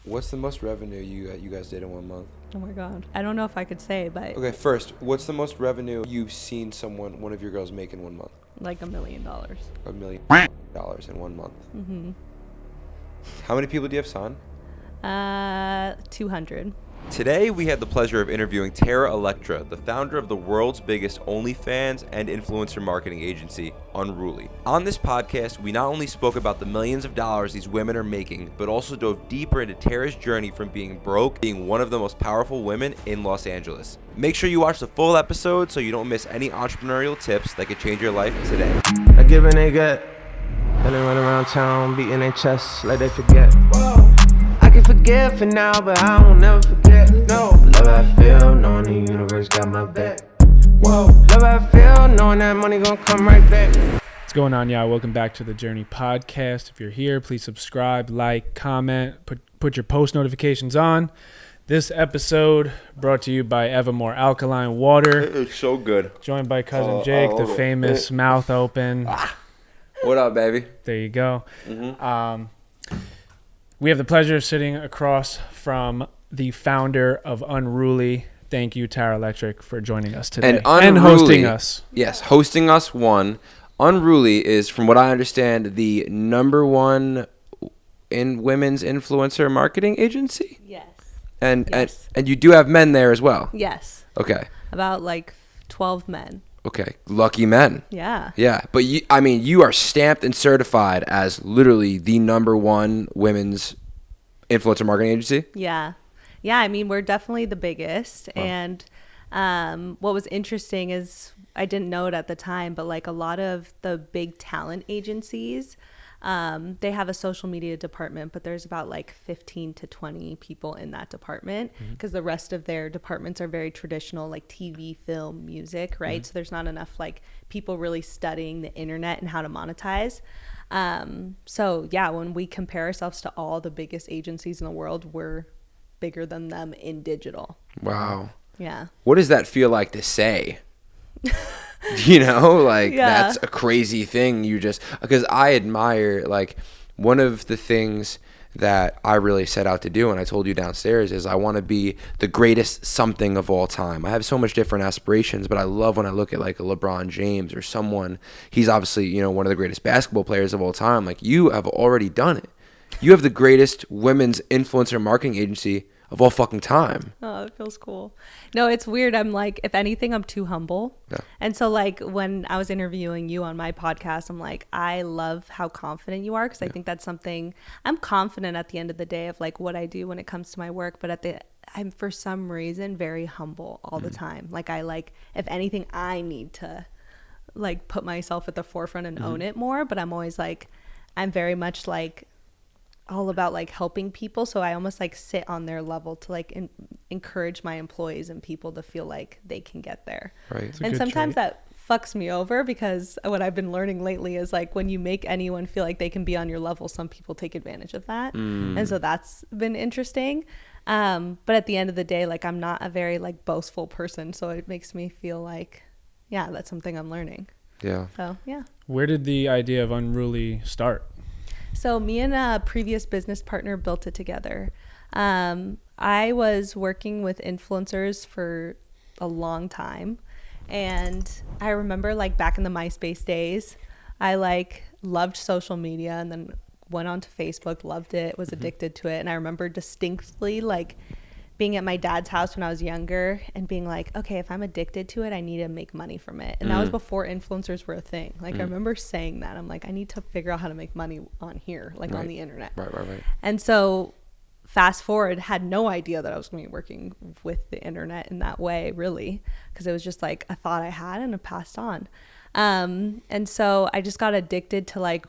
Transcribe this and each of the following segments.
What's the most revenue you guys did in 1 month? Oh my God. I don't know if I could say, but Okay, first, what's the most revenue you've seen one of your girls make in 1 month? like $1 million. $1 million in 1 month. Mm-hmm. How many people do you have signed? 200. Today, we had the pleasure of interviewing Tara Electra, the founder of the world's biggest OnlyFans and influencer marketing agency, Unruly. On this podcast, we not only spoke about the millions of dollars these women are making, but also dove deeper into Tara's journey from being broke, being one of the most powerful women in Los Angeles. Make sure you watch the full episode so you don't miss any entrepreneurial tips that could change your life today. I give and they get, and they run around town beating their chests like they forget. Whoa. I can forget for now, but I won't never forget. No, love how I feel, knowing the universe got my back. Whoa, love how I feel, knowing that money gonna come right back. What's going on, y'all? Welcome back to the Journey Podcast. If you're here, please subscribe, like, comment, put your post notifications on. This episode brought to you by Evermore Alkaline Water. It's so good. Joined by Cousin Jake, the famous Mouth Open. What up, baby? There you go. Mm-hmm. We have the pleasure of sitting across from the founder of Unruly. Thank you, Tara Electra, for joining us today and hosting us. Yes, hosting us. Unruly is, from what I understand, the #1 in women's influencer marketing agency. Yes. And you do have men there as well. Yes. Okay. About like 12 men. Okay, lucky men. Yeah. Yeah, but you are stamped and certified as literally the #1 women's influencer marketing agency. Yeah. Yeah, I mean, we're definitely the biggest. Wow. And what was interesting is, I didn't know it at the time, but like a lot of the big talent agencies, they have a social media department, but there's about like 15 to 20 people in that department because the rest of their departments are very traditional, like TV, film, music, right? So there's not enough like people really studying the internet and how to monetize. So yeah, when we compare ourselves to all the biggest agencies in the world, we're bigger than them in digital. Wow. Yeah. What does that feel like to say? Yeah. That's a crazy thing. Because I admire, like, one of the things that I really set out to do, and I told you downstairs, is I want to be the greatest something of all time. I have so much different aspirations, but I love when I look at like a LeBron James or someone. He's obviously, one of the greatest basketball players of all time. Like, you have already done it. You have the greatest women's influencer marketing agency of all fucking time. Oh, it feels cool. No, it's weird. I'm like, if anything, I'm too humble. Yeah. And so like when I was interviewing you on my podcast, I'm like, I love how confident you are, because I think that's something, I'm confident at the end of the day of like what I do when it comes to my work, but I'm for some reason very humble all the time. Like if anything, I need to like put myself at the forefront and own it more, but I'm always like, I'm very much like all about like helping people, so I almost like sit on their level to like encourage my employees and people to feel like they can get there. Right. And sometimes that fucks me over, because what I've been learning lately is like when you make anyone feel like they can be on your level, some people take advantage of that. And so that's been interesting. But at the end of the day, like I'm not a very like boastful person, so it makes me feel like, yeah, that's something I'm learning. Yeah. So yeah. Where did the idea of Unruly start? So me and a previous business partner built it together. I was working with influencers for a long time. And I remember like back in the MySpace days, I like loved social media and then went onto Facebook, loved it, was addicted to it. And I remember distinctly like being at my dad's house when I was younger and being like, okay, if I'm addicted to it, I need to make money from it. And that was before influencers were a thing. Like I remember saying that. I'm like, I need to figure out how to make money on here, like on the internet. Right. And so fast forward, had no idea that I was going to be working with the internet in that way, really, because it was just like a thought I had and it passed on. And so I just got addicted to like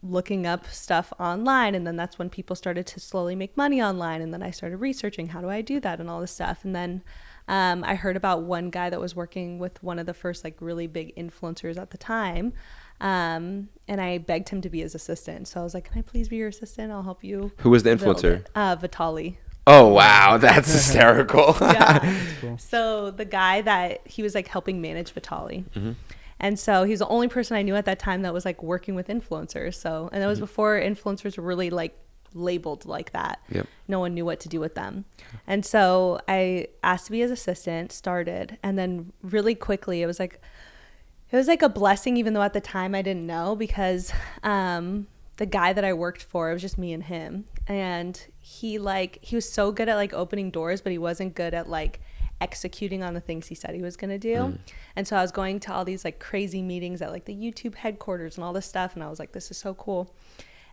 looking up stuff online, and then that's when people started to slowly make money online, and then I started researching how do I do that and all this stuff. And then I heard about one guy that was working with one of the first like really big influencers at the time, and I begged him to be his assistant. So I was like, can I please be your assistant? I'll help you. Who was the influencer? Vitaly. Oh wow, that's hysterical. Yeah. That's cool. So the guy that he was like helping manage Vitaly. And so he was the only person I knew at that time that was like working with influencers. So, and that was before influencers were really like labeled like that. Yep. No one knew what to do with them. And so I asked to be his assistant, started, and then really quickly it was like a blessing, even though at the time I didn't know, because the guy that I worked for, it was just me and him, and he was so good at like opening doors, but he wasn't good at like executing on the things he said he was going to do. And so I was going to all these like crazy meetings at like the YouTube headquarters and all this stuff, and I was like, this is so cool.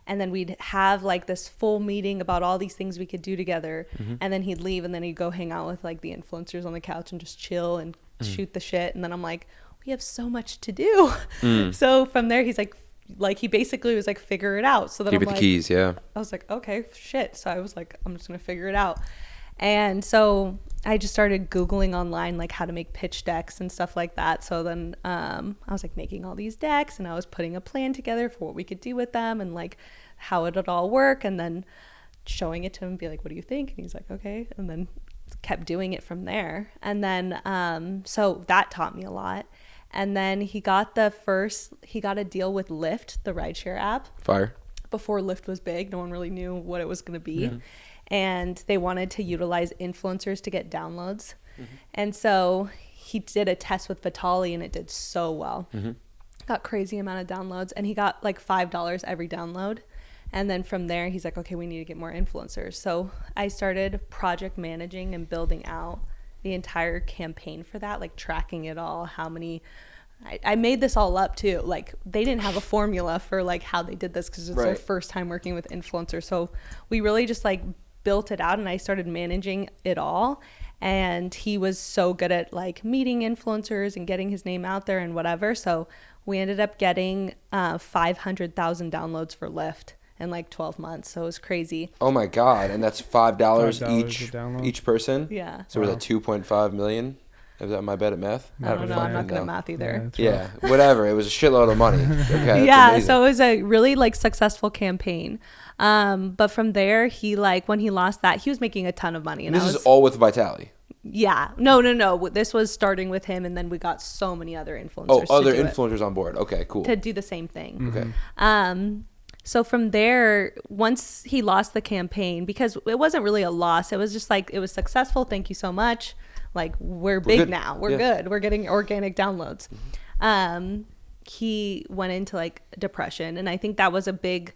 And then we'd have like this full meeting about all these things we could do together. And then he'd leave, and then he'd go hang out with like the influencers on the couch and just chill and shoot the shit. And then I'm like, we have so much to do. So from there, he's like he basically was like, figure it out. So then Give I'm it like, the keys. Yeah. I was like, okay, shit. So I was like, I'm just going to figure it out. And so I just started Googling online, like how to make pitch decks and stuff like that. So then I was like making all these decks, and I was putting a plan together for what we could do with them and like how it would all work, and then showing it to him and be like, what do you think? And he's like, okay. And then kept doing it from there. And then so that taught me a lot. And then he got a deal with Lyft, the rideshare app. Fire. Before Lyft was big, no one really knew what it was going to be. Yeah. And they wanted to utilize influencers to get downloads. And so he did a test with Vitali, and it did so well. Got crazy amount of downloads, and he got like $5 every download. And then from there, he's like, okay, we need to get more influencers. So I started project managing and building out the entire campaign for that, like tracking it all, how many. I made this all up too. Like they didn't have a formula for like how they did this, because it's their first time working with influencers. So we really just like built it out, and I started managing it all. And he was so good at like meeting influencers and getting his name out there and whatever. So we ended up getting 500,000 downloads for Lyft in like 12 months. So it was crazy. Oh my God. And that's $5 each person? Yeah. So was that 2.5 million? Is that my bad at math? I don't know. I'm not good at math either. Yeah, whatever. It was a shitload of money. Okay, yeah, so it was a really like successful campaign. But from there, he like when he lost that, he was making a ton of money. And this is all with Vitali? Yeah. No. This was starting with him, and then we got so many other influencers. Oh, other influencers on board. Okay, cool. To do the same thing. Okay. So from there, once he lost the campaign, because it wasn't really a loss, it was just like, it was successful. Thank you so much. Like we're big good now. We're good. We're getting organic downloads. He went into like depression, and I think that was a big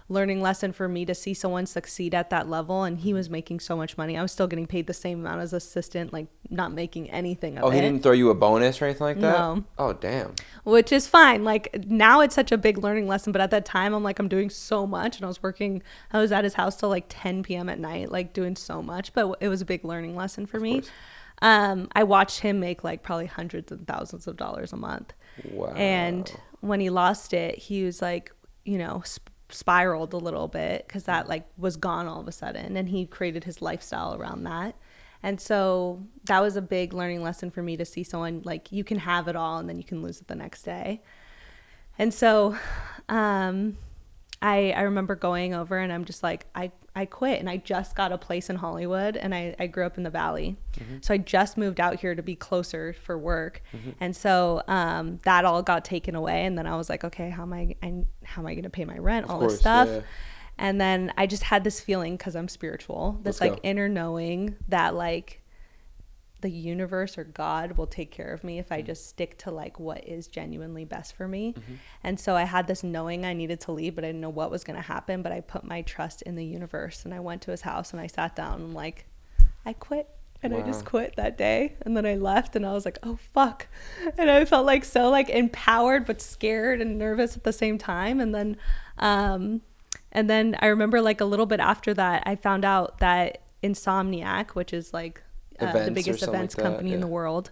learning lesson for me to see someone succeed at that level. And he was making so much money. I was still getting paid the same amount as assistant, like not making anything of it. Oh, he didn't throw you a bonus or anything like that? No. Oh, damn. Which is fine. Like now it's such a big learning lesson, but at that time I'm like, I'm doing so much, and I was at his house till like 10 p.m. at night, like doing so much, but it was a big learning lesson for me. I watched him make like probably hundreds and thousands of dollars a month. Wow. And when he lost it, he was like, spiraled a little bit, because that like was gone all of a sudden, and he created his lifestyle around that. And so that was a big learning lesson for me, to see someone like, you can have it all and then you can lose it the next day. And so I remember going over, and I'm just like, I quit, and I just got a place in Hollywood, and I grew up in the Valley. So I just moved out here to be closer for work. And so that all got taken away, and then I was like, okay, how am I going to pay my rent, all this stuff. Yeah. And then I just had this feeling, because I'm spiritual, this like inner knowing that like the universe or God will take care of me if I just stick to like what is genuinely best for me. And so I had this knowing I needed to leave, but I didn't know what was going to happen. But I put my trust in the universe, and I went to his house, and I sat down, and like, I quit. And I just quit that day. And then I left, and I was like, oh fuck. And I felt like so like empowered, but scared and nervous at the same time. And then I remember like a little bit after that, I found out that Insomniac, which is like the biggest events company in the world,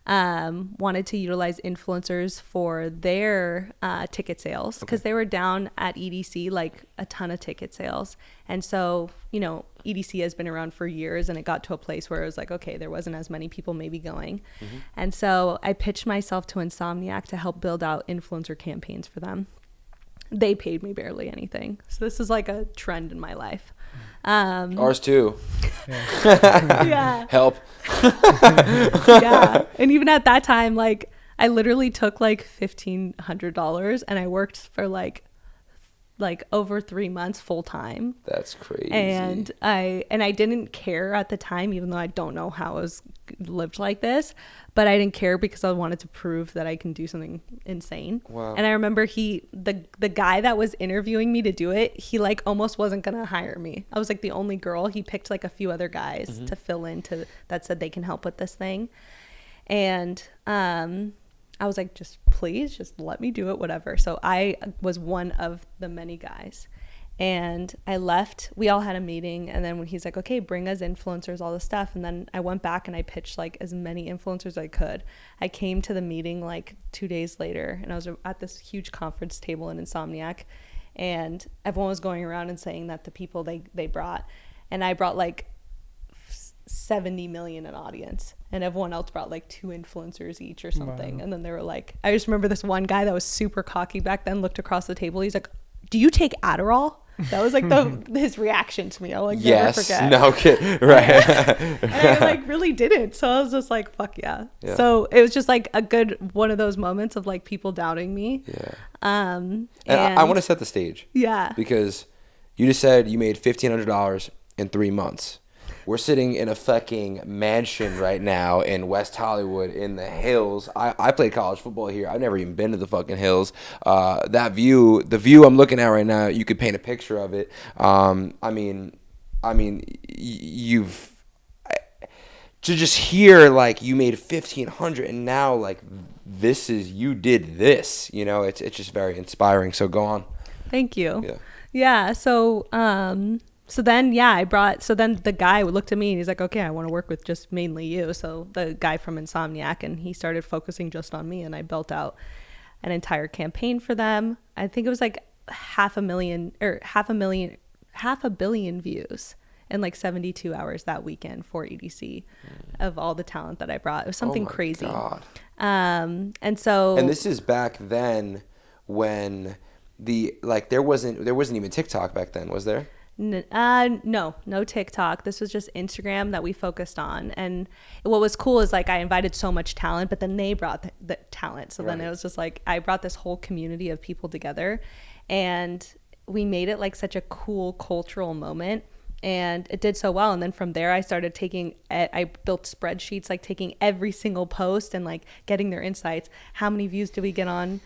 wanted to utilize influencers for their ticket sales, because they were down at EDC like a ton of ticket sales. And so EDC has been around for years, and it got to a place where it was like, okay, there wasn't as many people maybe going. And so I pitched myself to Insomniac to help build out influencer campaigns for them. They paid me barely anything. So this is like a trend in my life. Ours too. Yeah. Help. Yeah. And even at that time, like I literally took like $1,500, and I worked for like like over 3 months full time. That's crazy. And I didn't care at the time, even though I don't know how I was lived like this, but I didn't care because I wanted to prove that I can do something insane. Wow. And I remember the guy that was interviewing me to do it, he like almost wasn't gonna hire me. I was like the only girl. He picked like a few other guys to fill in that said they can help with this thing. And I was like, just please, just let me do it, whatever. So I was one of the many guys. And I left. We all had a meeting. And then when he's like, okay, bring us influencers, all this stuff. And then I went back and I pitched like as many influencers as I could. I came to the meeting like 2 days later. And I was at this huge conference table in Insomniac. And everyone was going around and saying that the people they brought. And I brought like 70 million in audience, and everyone else brought like 2 influencers each or something. Wow. And then they were like, I just remember this one guy that was super cocky back then looked across the table. He's like, do you take Adderall? That was like his reaction to me. I'll like never forget. No kid. Right. And I like really didn't. So I was just like, fuck yeah. So it was just like a good one of those moments of like people doubting me. Yeah. And I want to set the stage. Yeah. Because you just said you made $1,500 in 3 months. We're sitting in a fucking mansion right now in West Hollywood in the hills. I played college football here. I've never even been to the fucking hills. The view I'm looking at right now, you could paint a picture of it. To just hear like you made 1,500 and now like you did this, you know, it's just very inspiring. So go on. Thank you. Yeah. So then the guy looked at me and he's like, okay, I want to work with just mainly you. So the guy from Insomniac, and he started focusing just on me, and I built out an entire campaign for them. I think it was like half a billion views in like 72 hours that weekend for EDC of all the talent that I brought. It was something crazy. God. And this is back then when there wasn't even TikTok back then, was there? No TikTok. This was just Instagram that we focused on. And what was cool is like I invited so much talent, but then they brought the talent. So then it was just like I brought this whole community of people together, and we made it like such a cool cultural moment. And it did so well. And then from there, I built spreadsheets, like taking every single post and like getting their insights. How many views do we get on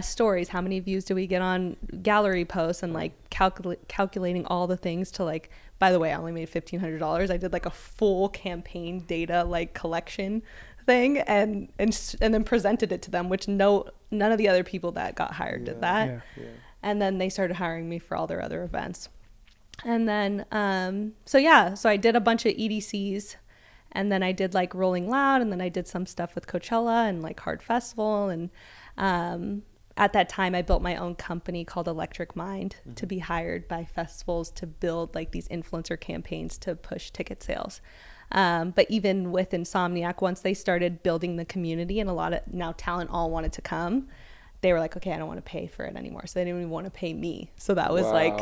stories? How many views do we get on gallery posts? And like calculating all the things to like, by the way, I only made $1,500. I did like a full campaign data like collection thing and then presented it to them, which none of the other people that got hired did that. Yeah. And then they started hiring me for all their other events. And then, so I did a bunch of EDCs, and then I did like Rolling Loud, and then I did some stuff with Coachella and like Hard Festival. And at that time I built my own company called Electric Mind to be hired by festivals to build like these influencer campaigns to push ticket sales. But even with Insomniac, once they started building the community and a lot of now talent all wanted to come, they were like, okay, I don't want to pay for it anymore. So they didn't even want to pay me. So that was like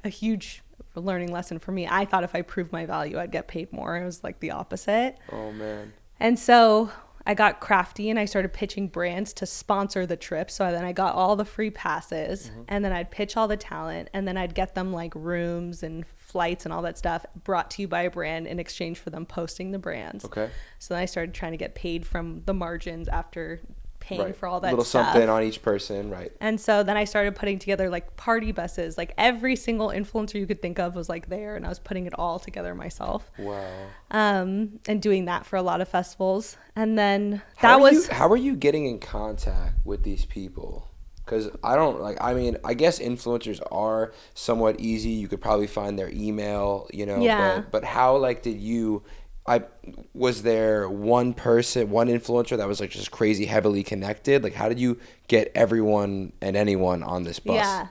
a huge learning lesson for me. I thought if I proved my value, I'd get paid more. It was like the opposite. Oh man. And so I got crafty and I started pitching brands to sponsor the trip. So then I got all the free passes, and then I'd pitch all the talent, and then I'd get them like rooms and flights and all that stuff brought to you by a brand in exchange for them posting the brands. Okay. So then I started trying to get paid from the margins after paying for all that little stuff. Something on each person, right? And so then I started putting together like party buses, like every single influencer you could think of was like there, and I was putting it all together myself. Wow. And doing that for a lot of festivals. And then how are you getting in contact with these people? Because I guess influencers are somewhat easy. You could probably find their email, you know. Yeah. But how did you? Was there one influencer that was like just crazy heavily connected? Like, how did you get everyone and anyone on this bus? Yeah.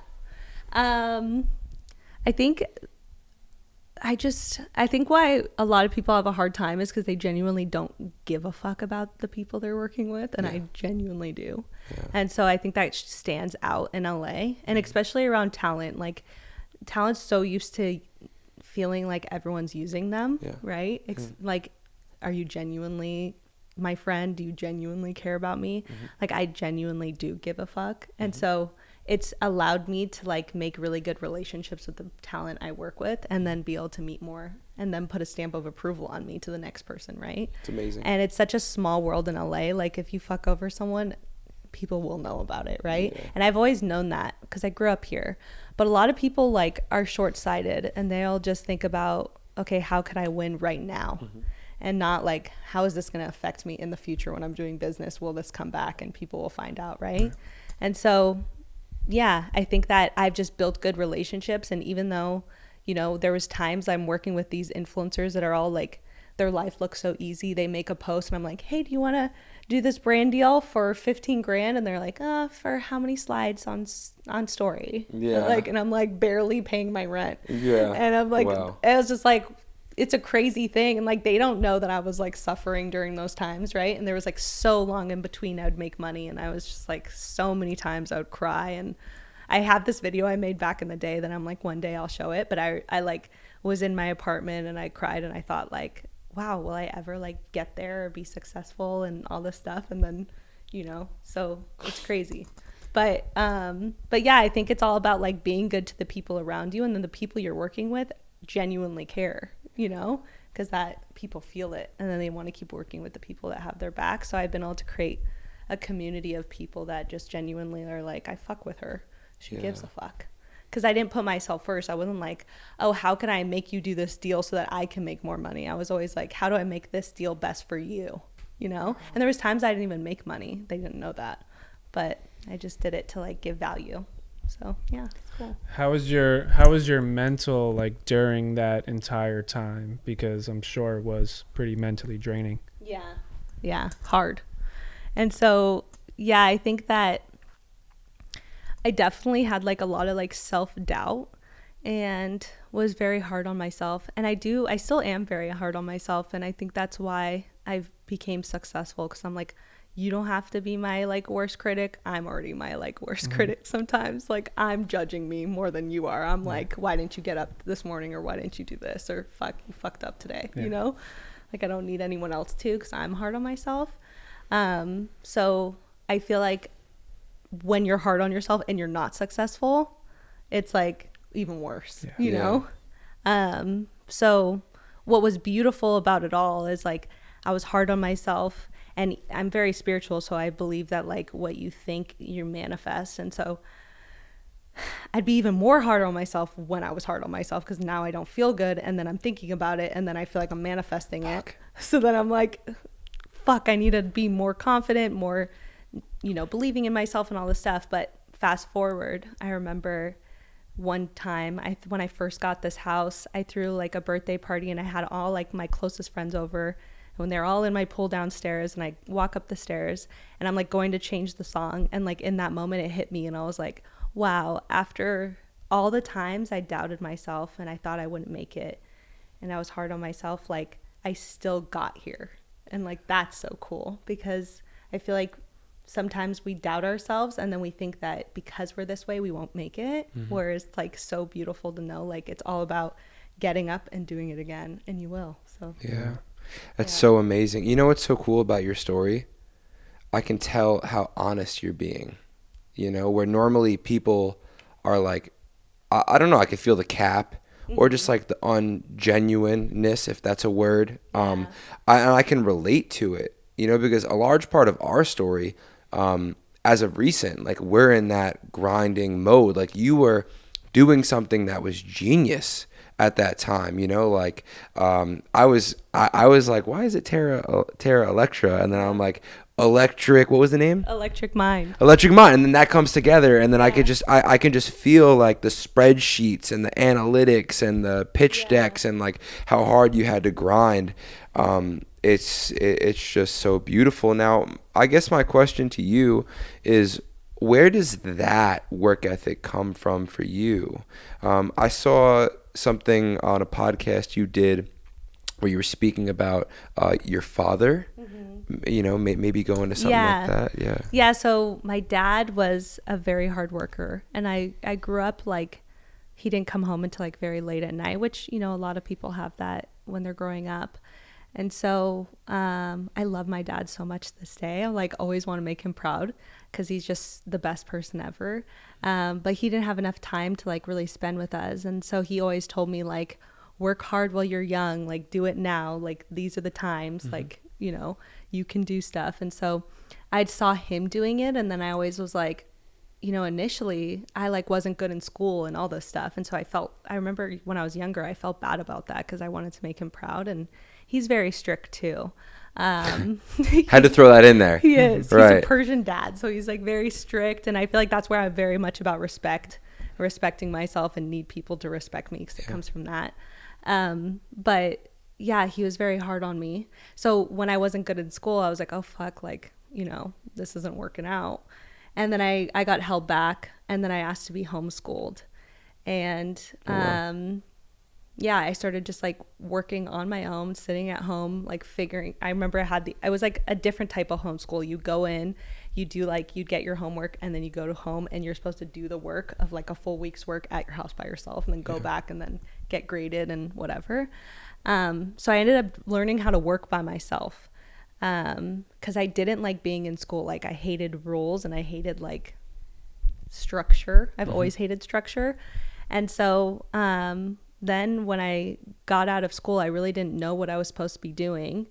I think why a lot of people have a hard time is because they genuinely don't give a fuck about the people they're working with, and I genuinely do. Yeah. And so I think that stands out in LA, and especially around talent. Like, talent's so used to feeling like everyone's using them, right? Like, are you genuinely my friend? Do you genuinely care about me? Like, I genuinely do give a fuck. And so it's allowed me to like make really good relationships with the talent I work with, and then be able to meet more and then put a stamp of approval on me to the next person, right? It's amazing. And it's such a small world in LA. Like if you fuck over someone, people will know about it, right? Yeah. And I've always known that because I grew up here. But a lot of people like are short-sighted, and they'll just think about, okay, how could I win right now? And not like, how is this going to affect me in the future when I'm doing business? Will this come back and people will find out, right? And so yeah, I think that I've just built good relationships. And even though, you know, there was times I'm working with these influencers that are all like, their life looks so easy. They make a post and I'm like, hey, do you want to do this brand deal for 15 grand? And they're like, for how many slides on story? Yeah. And I'm like barely paying my rent. Yeah. And I'm like, wow. I was just like, it's a crazy thing. And like, they don't know that I was like suffering during those times. Right. And there was like so long in between I would make money. And I was just like, so many times I would cry. And I have this video I made back in the day that I'm like, one day I'll show it. But I like was in my apartment and I cried and I thought like, wow, will I ever like get there or be successful and all this stuff? And then, you know, so it's crazy. But yeah, I think it's all about like being good to the people around you, and then the people you're working with genuinely care, you know, because that people feel it and then they want to keep working with the people that have their back. So I've been able to create a community of people that just genuinely are like, I fuck with her. She gives a fuck. Because I didn't put myself first. I wasn't like, oh, how can I make you do this deal so that I can make more money? I was always like, how do I make this deal best for you? You know? And there was times I didn't even make money. They didn't know that. But I just did it to like give value. So yeah, it's cool. How was your mental like during that entire time? Because I'm sure it was pretty mentally draining. Yeah, hard. And so yeah, I think that I definitely had like a lot of like self-doubt and was very hard on myself. And I still am very hard on myself. And I think that's why I've became successful, because I'm like, you don't have to be my like worst critic. I'm already my like worst critic sometimes. Like I'm judging me more than you are. I'm like, why didn't you get up this morning? Or why didn't you do this? Or fuck, you fucked up today, you know? Like I don't need anyone else to, because I'm hard on myself. So I feel like when you're hard on yourself and you're not successful, it's like even worse, you know? So what was beautiful about it all is like, I was hard on myself, and I'm very spiritual. So I believe that like what you think you manifest. And so I'd be even more hard on myself when I was hard on myself, because now I don't feel good. And then I'm thinking about it, and then I feel like I'm manifesting it. So then I'm like, fuck, I need to be more confident, more, you know, believing in myself and all this stuff. But fast forward, I remember one time when I first got this house, I threw like a birthday party, and I had all like my closest friends over, when they're all in my pool downstairs, and I walk up the stairs and I'm like going to change the song. And like in that moment it hit me, and I was like, wow, after all the times I doubted myself and I thought I wouldn't make it and I was hard on myself, like I still got here. And like that's so cool, because I feel like sometimes we doubt ourselves and then we think that because we're this way we won't make it. Whereas it's like so beautiful to know like it's all about getting up and doing it again, and you will. So that's so amazing. You know what's so cool about your story? I can tell how honest you're being, you know, where normally people are like, I don't know, I can feel the cap or just like the ungenuineness, if that's a word. I can relate to it, you know, because a large part of our story, as of recent, like we're in that grinding mode. Like you were doing something that was genius at that time, you know, like I was like, why is it Tara Electra? And then I'm like, what was the name? Electric Mind. And then that comes together, and then I can just feel like the spreadsheets and the analytics and the pitch decks and like how hard you had to grind. It's just so beautiful. Now, I guess my question to you is, where does that work ethic come from for you? I saw something on a podcast you did where you were speaking about your father, you know, maybe go into something like that. Yeah. So my dad was a very hard worker, and I grew up like he didn't come home until like very late at night, which, you know, a lot of people have that when they're growing up. And so I love my dad so much this day. I like always want to make him proud because he's just the best person ever. But he didn't have enough time to like really spend with us. And so he always told me like, work hard while you're young, like do it now. Like these are the times, like, you know, you can do stuff. And so I saw him doing it. And then I always was like, you know, initially I like wasn't good in school and all this stuff. And so I remember when I was younger, I felt bad about that because I wanted to make him proud. And he's very strict too. Had to throw that in there. He is. Right. He's a Persian dad. So he's like very strict. And I feel like that's where I'm very much about respecting myself and need people to respect me because it comes from that. But yeah, he was very hard on me. So when I wasn't good in school, I was like, oh fuck, like, you know, this isn't working out. And then I got held back and then I asked to be homeschooled. And yeah, I started just like working on my own, sitting at home, like figuring. I remember I was like a different type of homeschool. You go in, you do like, you get your homework and then you go to home and you're supposed to do the work of like a full week's work at your house by yourself and then go back and then get graded and whatever. So I ended up learning how to work by myself. Because I didn't like being in school. Like I hated rules and I hated like structure. I've always hated structure. And so then when I got out of school, I really didn't know what I was supposed to be doing.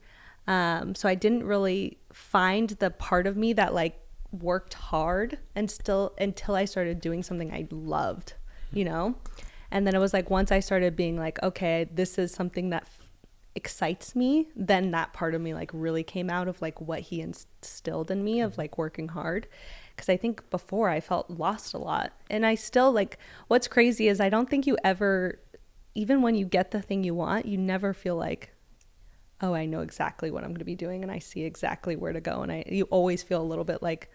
So I didn't really find the part of me that like worked hard until I started doing something I loved, you know? And then it was like once I started being like, okay, this is something that excites me, then that part of me like really came out of like what he instilled in me of like working hard. Because I think before I felt lost a lot, and I still like, what's crazy is I don't think you ever, even when you get the thing you want, you never feel like, oh, I know exactly what I'm going to be doing and I see exactly where to go. And you always feel a little bit like,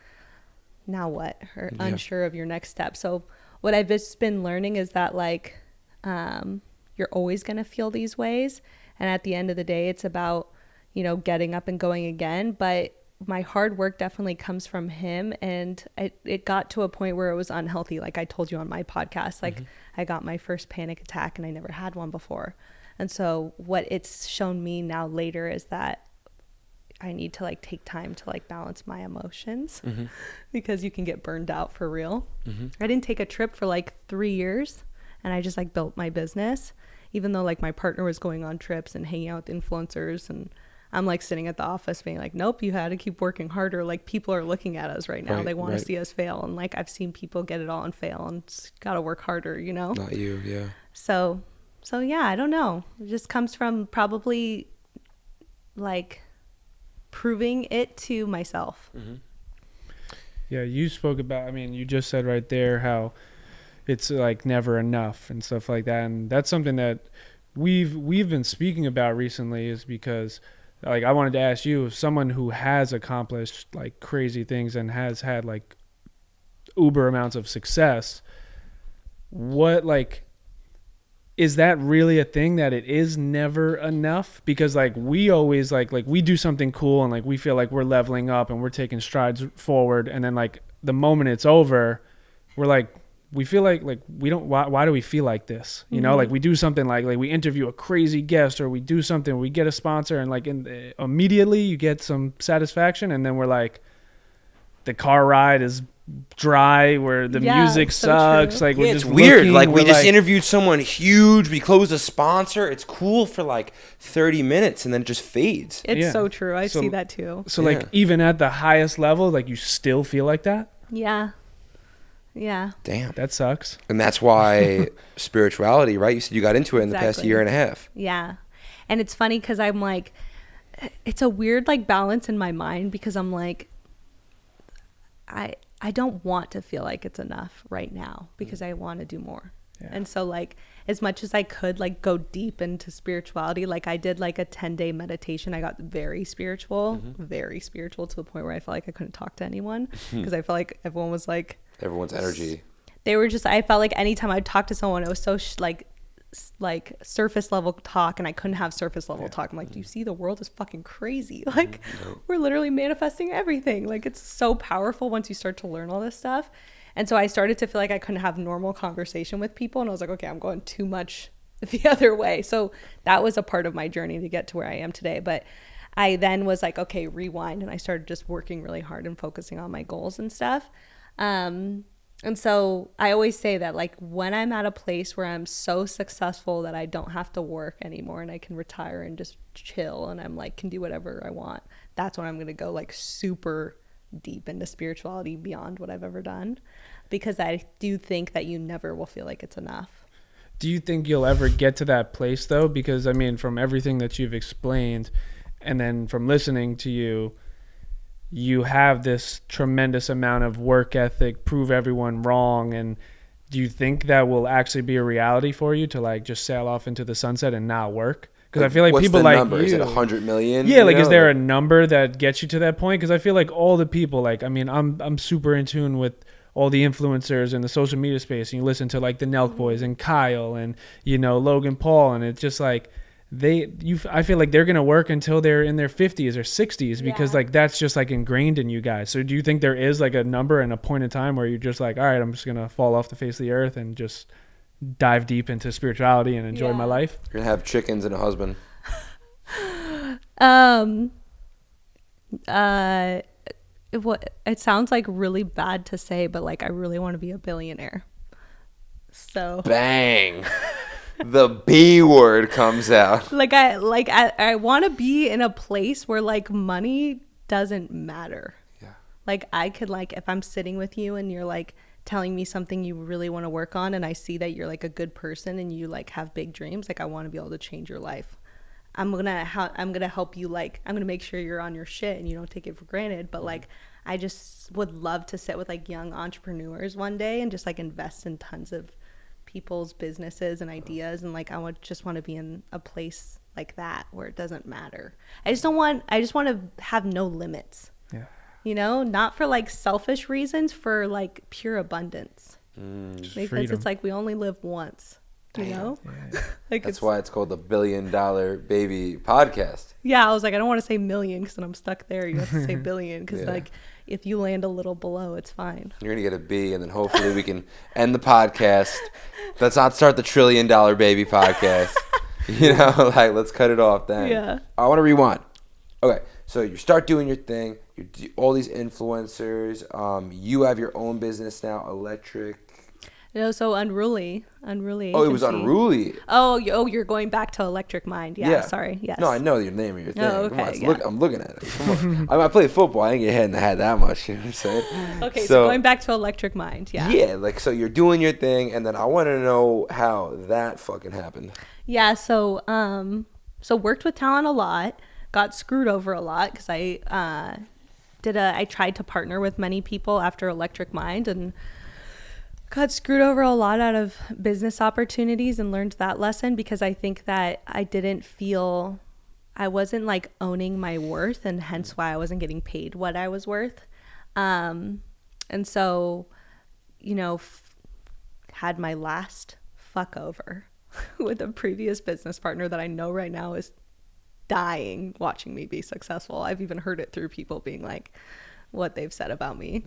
now what, or unsure of your next step. So what I've just been learning is that like you're always going to feel these ways. And at the end of the day, it's about, you know, getting up and going again. But my hard work definitely comes from him. And it got to a point where it was unhealthy. Like I told you on my podcast, like I got my first panic attack and I never had one before. And so what it's shown me now later is that I need to like take time to like balance my emotions because you can get burned out for real. I didn't take a trip for like 3 years and I just like built my business. Even though like my partner was going on trips and hanging out with influencers and I'm like sitting at the office being like, nope, you had to keep working harder. Like people are looking at us right now. They want to see us fail. And like I've seen people get it all and fail and got to work harder, you know? Not you, yeah. So yeah, I don't know. It just comes from probably like proving it to myself. Yeah, you spoke about, I mean, you just said right there how it's like never enough and stuff like that. And that's something that we've been speaking about recently is because like I wanted to ask you, someone who has accomplished like crazy things and has had like uber amounts of success, what like, is that really a thing that it is never enough? Because like we always like we do something cool and like we feel like we're leveling up and we're taking strides forward. And then like the moment it's over, we're like, we feel like we don't, why do we feel like this? You know, like we do something like we interview a crazy guest or we do something, we get a sponsor and like immediately you get some satisfaction. And then we're like, the car ride is dry where the music sucks. Like we're just weird. Like we just interviewed someone huge. We closed a sponsor. It's cool for like 30 minutes and then it just fades. It's so true. I see that too. So like even at the highest level, like you still feel like that? Yeah. Yeah. Damn. That sucks. And that's why spirituality, right? You said you got into it in the past year and a half. Yeah. And it's funny because I'm like, it's a weird like balance in my mind because I'm like, I don't want to feel like it's enough right now because I want to do more. Yeah. And so like as much as I could like go deep into spirituality, like I did like a 10-day meditation. I got very spiritual to the point where I felt like I couldn't talk to anyone because I felt like everyone was like, everyone's energy. They were just, I felt like anytime I'd talk to someone, it was so like surface level talk, and I couldn't have surface level talk. I'm like, do you see the world is fucking crazy? Like we're literally manifesting everything. Like it's so powerful once you start to learn all this stuff. And so I started to feel like I couldn't have normal conversation with people, and I was like, okay, I'm going too much the other way. So that was a part of my journey to get to where I am today. But I then was like, okay, rewind. And I started just working really hard and focusing on my goals and stuff. And so I always say that, like, when I'm at a place where I'm so successful that I don't have to work anymore and I can retire and just chill and I'm like, can do whatever I want, that's when I'm going to go like super deep into spirituality beyond what I've ever done, because I do think that you never will feel like it's enough. Do you think you'll ever get to that place though? Because I mean, from everything that you've explained and then from listening to you, you have this tremendous amount of work ethic, prove everyone wrong. And do you think that will actually be a reality for you to like just sail off into the sunset and not work? Because I feel like people like number? You, is it 100 million? Yeah, like, is there a number that gets you to that point? Because I feel like all the people, like, I mean, I'm super in tune with all the influencers in the social media space, and you listen to like the Nelk Boys and Kyle and, you know, Logan Paul, and it's just like I feel like they're gonna work until they're in their 50s or 60s because like that's just like ingrained in you guys. So do you think there is like a number and a point in time where you're just like, all right, I'm just gonna fall off the face of the earth and just dive deep into spirituality and enjoy my life? You're gonna have chickens and a husband. It sounds like really bad to say, but like I really want to be a billionaire. So bang. The B word comes out. I want to be in a place where like money doesn't matter. Yeah. Like I could, like, if I'm sitting with you and you're like telling me something you really want to work on, and I see that you're like a good person and you like have big dreams, like I want to be able to change your life. I'm gonna help you, like I'm gonna make sure you're on your shit and you don't take it for granted. But like I just would love to sit with like young entrepreneurs one day and just like invest in tons of people's businesses and ideas, and like I just want to be in a place like that where it doesn't matter. I just want to have no limits. Yeah. You know, not for like selfish reasons, for like pure abundance. Because freedom. It's like we only live once. You know? Yeah. Like that's why it's called the $1 Billion Baby Podcast. Yeah, I was like, I don't want to say million because then I'm stuck there. You have to say billion because like if you land a little below, it's fine. You're gonna get a B, and then hopefully we can end the podcast. Let's not start the $1 Trillion Baby Podcast. You know, like let's cut it off then. Yeah. I want to rewind. Okay, so you start doing your thing. You do all these influencers. You have your own business now, Electric. No, so Unruly. Oh, it was Unruly. Oh, you're going back to Electric Mind. Yeah, sorry. Yes. No, I know your name of your thing. Oh, okay, Come on, I'm looking at it. Come on. I played football. I didn't get hit in the head that much. You know what I'm saying? Okay, so going back to Electric Mind. Yeah. Yeah, like so you're doing your thing, and then I want to know how that fucking happened. Yeah. So worked with talent a lot. Got screwed over a lot because I tried to partner with many people after Electric Mind and got screwed over a lot out of business opportunities, and learned that lesson because I think that I wasn't like owning my worth, and hence why I wasn't getting paid what I was worth. And so, you know, had my last fuck over with a previous business partner that I know right now is dying watching me be successful. I've even heard it through people being like what they've said about me.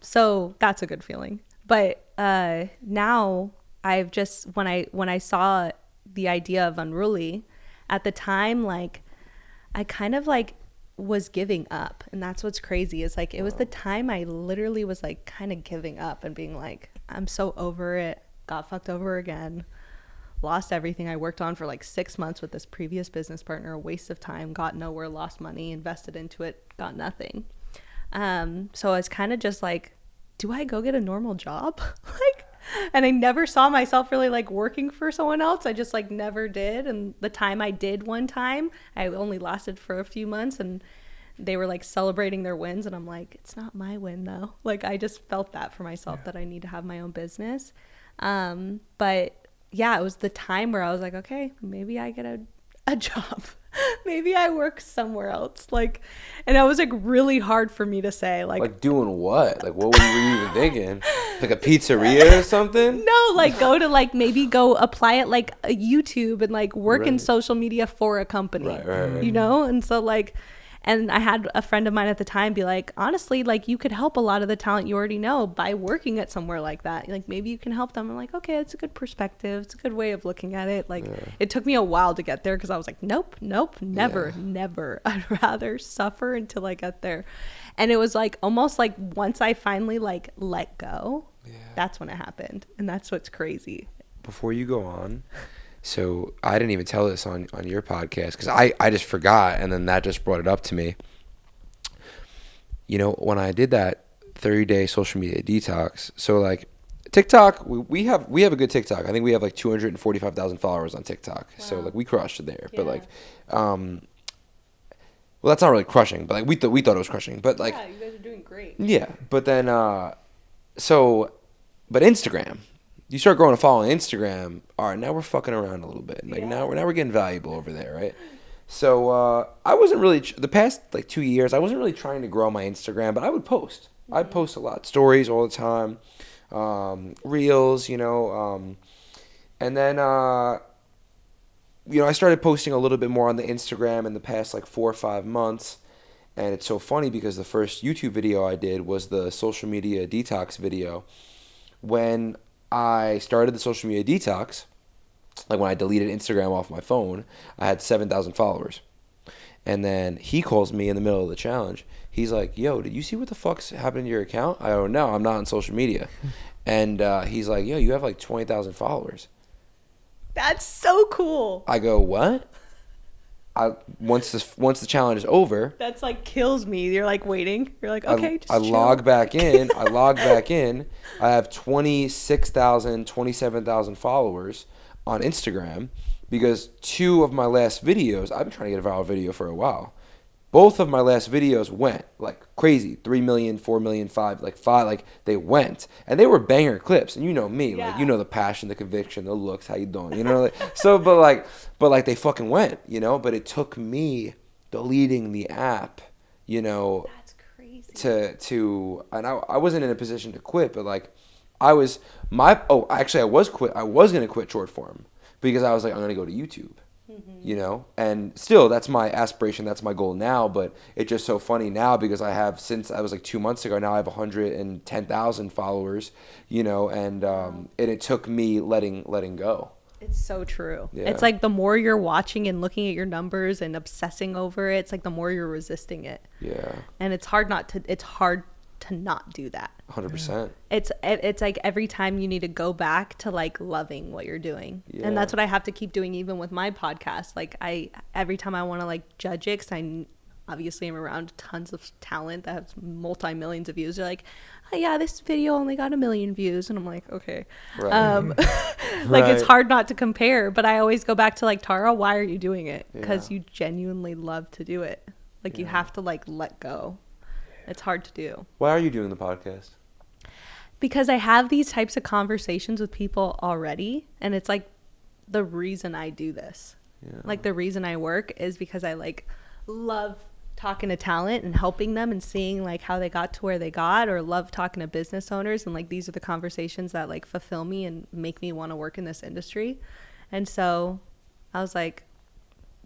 So that's a good feeling. But now I've just, when I saw the idea of Unruly at the time, like I kind of like was giving up. And that's what's crazy is like, it was the time I literally was like kind of giving up and being like, I'm so over it. Got fucked over again. Lost everything I worked on for like 6 months with this previous business partner. A waste of time. Got nowhere. Lost money. Invested into it. Got nothing. So I was kind of just like, do I go get a normal job? And I never saw myself really like working for someone else. I just like never did. And the time I did one time, I only lasted for a few months, and they were like celebrating their wins. And I'm like, it's not my win though. Like I just felt that for myself that I need to have my own business. But yeah, it was the time where I was like, okay, maybe I get a job. Maybe I work somewhere else. Like, and that was like really hard for me to say. Like doing what? Like what were you even thinking? Like a pizzeria or something? No, like maybe go apply at like a YouTube and like work in social media for a company. Right. You know? And so like, And I had a friend of mine at the time be like, honestly, like you could help a lot of the talent you already know by working at somewhere like that. Like maybe you can help them. I'm like, okay, it's a good perspective. It's a good way of looking at it. Like it took me a while to get there because I was like, nope, never. I'd rather suffer until I get there. And it was like almost like once I finally like let go, that's when it happened. And that's what's crazy. Before you go on, so I didn't even tell this on your podcast because I just forgot, and then that just brought it up to me. You know, when I did that 30-day social media detox, so like TikTok, we have a good TikTok. I think we have like 245,000 followers on TikTok. Wow. So like we crushed it there. Yeah. But like, well, that's not really crushing, but like we thought it was crushing. But like, yeah, you guys are doing great. Yeah, but then but Instagram. You start growing a following Instagram. All right, now we're fucking around a little bit. Like now we're getting valuable over there, right? So I wasn't really the past like 2 years. I wasn't really trying to grow my Instagram, but I would post. Mm-hmm. I'd post a lot, stories all the time, reels, you know, and then you know I started posting a little bit more on the Instagram in the past like 4 or 5 months, and it's so funny because the first YouTube video I did was the social media detox video. When I started the social media detox, like when I deleted Instagram off my phone, I had 7,000 followers. And then he calls me in the middle of the challenge. He's like, yo, did you see what the fuck's happened to your account? I go, no, I'm not on social media. And he's like, yo, you have like 20,000 followers. That's so cool. I go, what? Once the challenge is over, that's like kills me. You're like waiting. You're like, okay, just I chill. log back in. I have 26,000, 27,000 followers on Instagram because 2 of my last videos, I've been trying to get a viral video for a while. Both of my last videos went like crazy, 3 million, 4 million, 5, like they went, and they were banger clips. And you know me, like you know the passion, the conviction, the looks, how you doing, you know. So, but like they fucking went, you know. But it took me deleting the app, you know. That's crazy. And I wasn't in a position to quit, but like I was gonna quit short form because I was like I'm gonna go to YouTube. You know, and still that's my aspiration, that's my goal now, but it's just so funny now because I have, since I was like 2 months ago, now I have 110,000 followers, you know, and it took me letting go. It's so true. Yeah. It's like the more you're watching and looking at your numbers and obsessing over it, it's like the more you're resisting it. Yeah. And it's hard to not do that. 100%. It's like every time you need to go back to like loving what you're doing. And that's what I have to keep doing even with my podcast. Like every time I want to like judge it, because I obviously am around tons of talent that has multi-millions of views. They're like, oh yeah, this video only got 1 million views. And I'm like, okay. Right. Like it's hard not to compare, but I always go back to like, Tara, why are you doing it? Because you genuinely love to do it. Like you have to like let go. It's hard to do. Why are you doing the podcast? Because I have these types of conversations with people already, and it's like the reason I do this. Yeah. Like the reason I work is because I like love talking to talent and helping them and seeing like how they got to where they got, or love talking to business owners, and like these are the conversations that like fulfill me and make me want to work in this industry. And so I was like,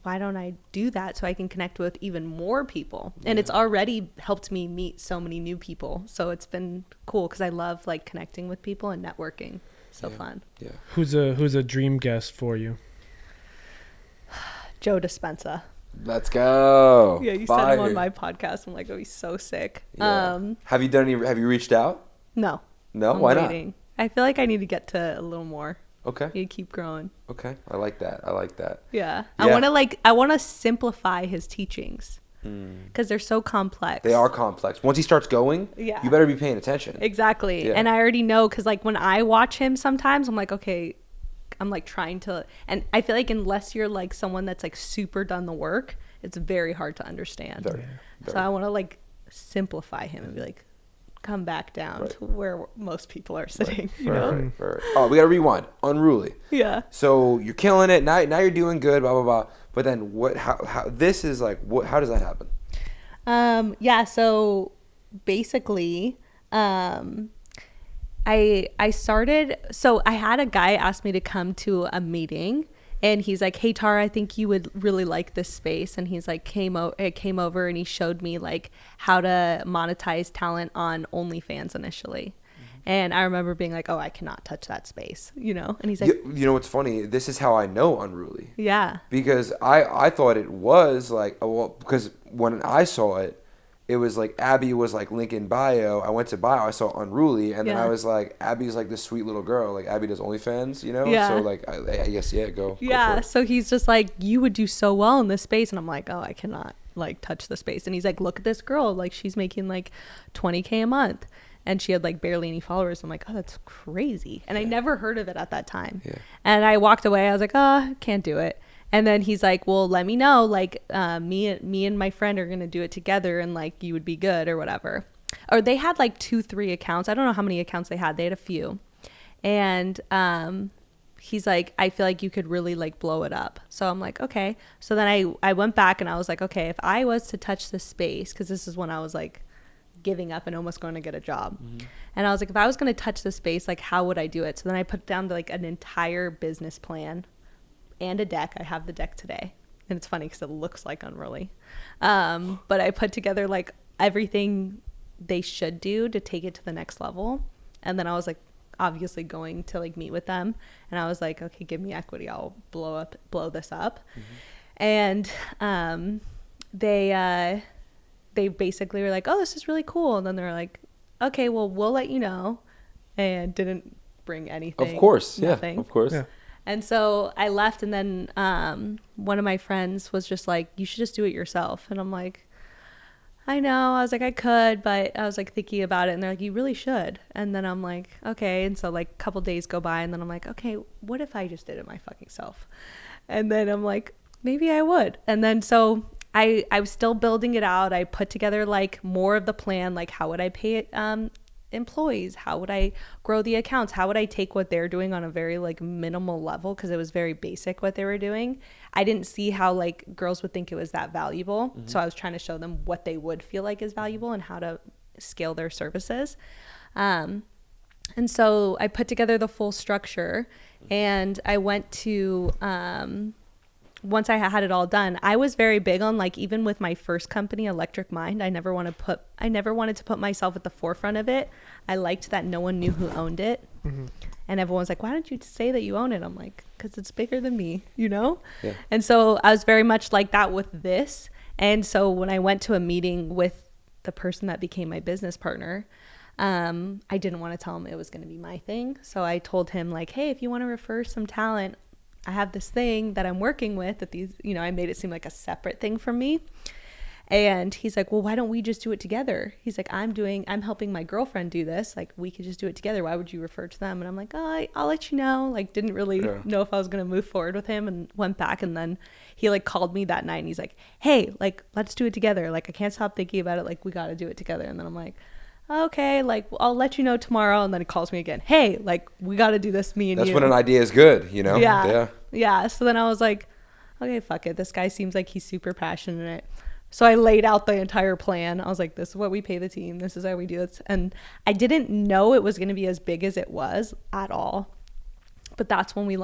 why don't I do that so I can connect with even more people? And it's already helped me meet so many new people. So it's been cool because I love like connecting with people and networking. So fun. Yeah. Who's a dream guest for you? Joe Dispenza. Let's go. Yeah, you said him on my podcast. I'm like, oh, he's so sick. Yeah. Have you reached out? No. No? Why not? I feel like I need to get to a little more. Okay. You keep growing. Okay. I like that. Yeah. I want to simplify his teachings because they're so complex. They are complex. Once he starts going, you better be paying attention. Exactly. Yeah. And I already know because like when I watch him sometimes, I'm like, okay, I'm like trying to, and I feel like unless you're like someone that's like super done the work, it's very hard to understand. Very. So I want to like simplify him and be like, come back down to where most people are sitting. You know? Right. Oh, we gotta rewind. Unruly. Yeah. So you're killing it now. You're doing good. Blah blah blah. But then what? How? This is like what? How does that happen? Yeah. So basically, I started. So I had a guy ask me to come to a meeting, And he's like, hey, Tara, I think you would really like this space. And he's like, came over and he showed me like how to monetize talent on OnlyFans initially. And I remember being like, oh, I cannot touch that space, you know? And he's like, you know what's funny? This is how I know Unruly. yeah. Because I thought it was like, well, because when I saw it, it was like Abby was like link in bio. I went to bio, I saw Unruly, and then I was like, Abby's like this sweet little girl. Like Abby does OnlyFans, you know? Yeah. So like, I guess, go. Yeah. Go for it. So he's just like, you would do so well in this space. And I'm like, oh, I cannot like touch the space. And he's like, look at this girl. Like she's making like $20K a month. And she had like barely any followers. I'm like, oh, that's crazy. And I never heard of it at that time. Yeah. And I walked away. I was like, oh, can't do it. And then he's like, well, let me know. Like me and my friend are going to do it together and like you would be good or whatever. Or they had like 2-3 accounts. I don't know how many accounts they had. They had a few. And he's like, I feel like you could really like blow it up. So I'm like, okay. So then I went back and I was like, okay, if I was to touch this space, because this is when I was like giving up and almost going to get a job. And I was like, if I was going to touch the space, like how would I do it? So then I put down like an entire business plan and a deck. I have the deck today. And it's funny because it looks like Unruly. But I put together like everything they should do to take it to the next level. And then I was like, obviously going to like meet with them. And I was like, okay, give me equity. I'll blow this up. And they basically were like, oh, this is really cool. And then they're like, okay, well, we'll let you know. And didn't bring anything. Of course. Nothing. Yeah, of course. Yeah. And so I left. And then one of my friends was just like, you should just do it yourself. And I'm like, I know. I was like, I could. But I was like thinking about it. And they're like, you really should. And then I'm like, okay. And so like a couple days go by. And then I'm like, okay, what if I just did it my fucking self? And then I'm like, maybe I would. And then so I was still building it out. I put together like more of the plan, like how would I pay employees? How would I grow the accounts? How would I take what they're doing on a very like minimal level? Because it was very basic what they were doing. I didn't see how like girls would think it was that valuable. So I was trying to show them what they would feel like is valuable and how to scale their services. And so I put together the full structure and I went to once I had it all done, I was very big on like, even with my first company, Electric Mind, I never wanted to put myself at the forefront of it. I liked that no one knew who owned it. And everyone's like, why don't you say that you own it? I'm like, because it's bigger than me, you know? Yeah. And so I was very much like that with this. And so when I went to a meeting with the person that became my business partner, I didn't want to tell him it was going to be my thing. So I told him like, hey, if you want to refer some talent, I have this thing that I'm working with that these, you know, I made it seem like a separate thing from me. And he's like, well, why don't we just do it together? He's like, I'm helping my girlfriend do this. Like, we could just do it together. Why would you refer to them? And I'm like, oh, I'll let you know. Like, didn't really know if I was going to move forward with him and went back. And then he like called me that night and he's like, hey, like, let's do it together. Like, I can't stop thinking about it. Like, we got to do it together. And then I'm like, okay, like I'll let you know tomorrow. And then he calls me again. Hey, like we got to do this, me and That's you. when an idea is good, you know? Yeah. So then I was like, okay, fuck it. This guy seems like he's super passionate. So I laid out the entire plan. I was like, this is what we pay the team. This is how we do it. And I didn't know it was going to be as big as it was at all. But that's when we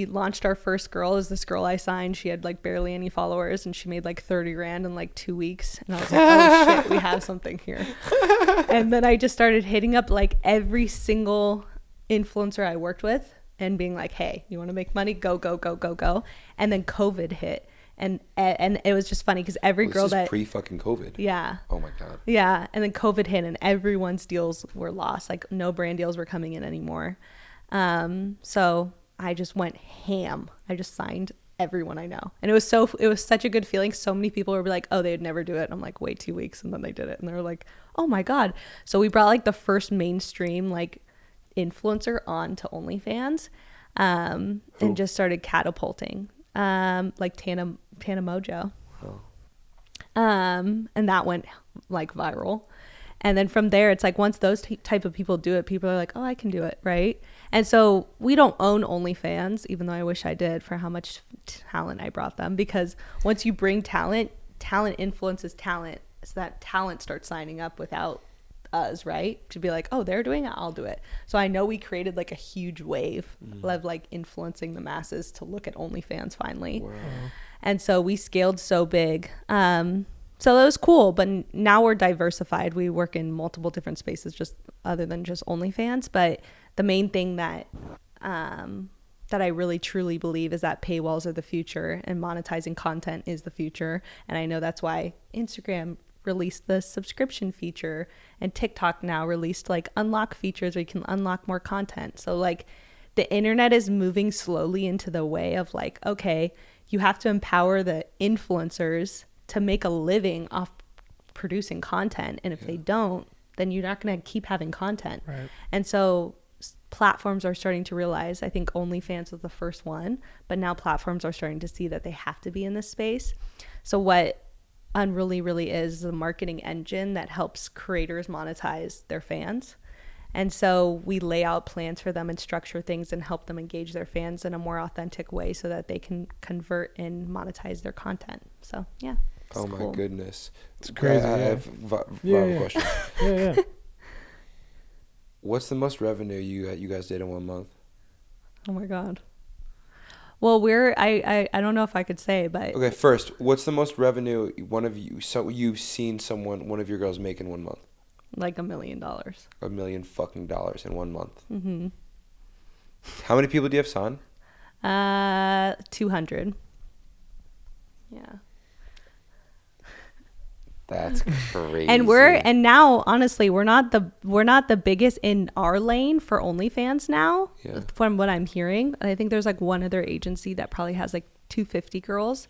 launched our first girl. Is this girl I signed. She had like barely any followers and she made like 30 grand in like 2 weeks. And I was like, oh shit, we have something here. And then I just started hitting up like every single influencer I worked with and being like, hey, you want to make money? Go. And then COVID hit. And it was just funny because every girl that pre-fucking COVID. Yeah. Oh my God. Yeah. And then COVID hit and everyone's deals were lost. Like no brand deals were coming in anymore. So I just went ham. I just signed everyone I know. And it was such a good feeling. So many people were like, oh, they'd never do it. And I'm like, wait 2 weeks. And then they did it. And they were like, oh my God. So we brought like the first mainstream like influencer on to OnlyFans and just started catapulting. Like Tana Mojo. Oh. And that went like viral. And then from there, it's like once those type of people do it, people are like, oh, I can do it, right? And so we don't own OnlyFans, even though I wish I did, for how much talent I brought them. Because once you bring talent influences talent, so that talent starts signing up without us, right? To be like, oh, they're doing it, I'll do it. So I know we created like a huge wave of like influencing the masses to look at OnlyFans finally. Wow. And so we scaled so big. So that was cool, but now we're diversified. We work in multiple different spaces, just other than just OnlyFans. But the main thing that that I really truly believe is that paywalls are the future and monetizing content is the future. And I know that's why Instagram released the subscription feature and TikTok now released like unlock features where you can unlock more content. So like the internet is moving slowly into the way of like, okay, you have to empower the influencers to make a living off producing content. And if they don't, then you're not going to keep having content. Right. And so platforms are starting to realize, I think OnlyFans was the first one, but now platforms are starting to see that they have to be in this space. So what Unruly really is a marketing engine that helps creators monetize their fans. And so we lay out plans for them and structure things and help them engage their fans in a more authentic way so that they can convert and monetize their content. So, yeah. Oh my goodness. It's crazy. I have a question. Yeah. What's the most revenue you guys did in 1 month? Oh my God. Well, I don't know if I could say, but Okay, first, what's the most revenue you've seen one of your girls make in 1 month? like $1 million. $1 million fucking dollars in 1 month. Mm-hmm. How many people do you have signed? 200. Yeah. That's crazy. And now honestly we're not the biggest in our lane for OnlyFans now. Yeah. From what I'm hearing. I think there's like one other agency that probably has like 250 girls.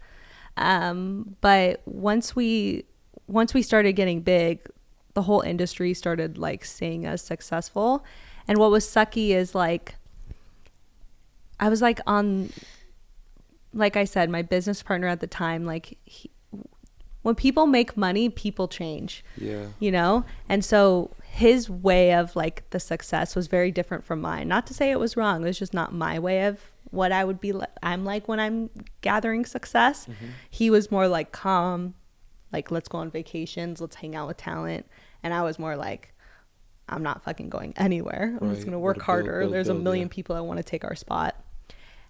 But once we started getting big, the whole industry started like seeing us successful. And what was sucky is like I was like like I said, my business partner at the time, like when people make money, people change. Yeah. You know? And so his way of like the success was very different from mine. Not to say it was wrong. It was just not my way of what I would be I'm like when I'm gathering success. Mm-hmm. He was more like calm, like let's go on vacations, let's hang out with talent. And I was more like, I'm not fucking going anywhere. I'm just going to work harder. There's a million people that want to take our spot.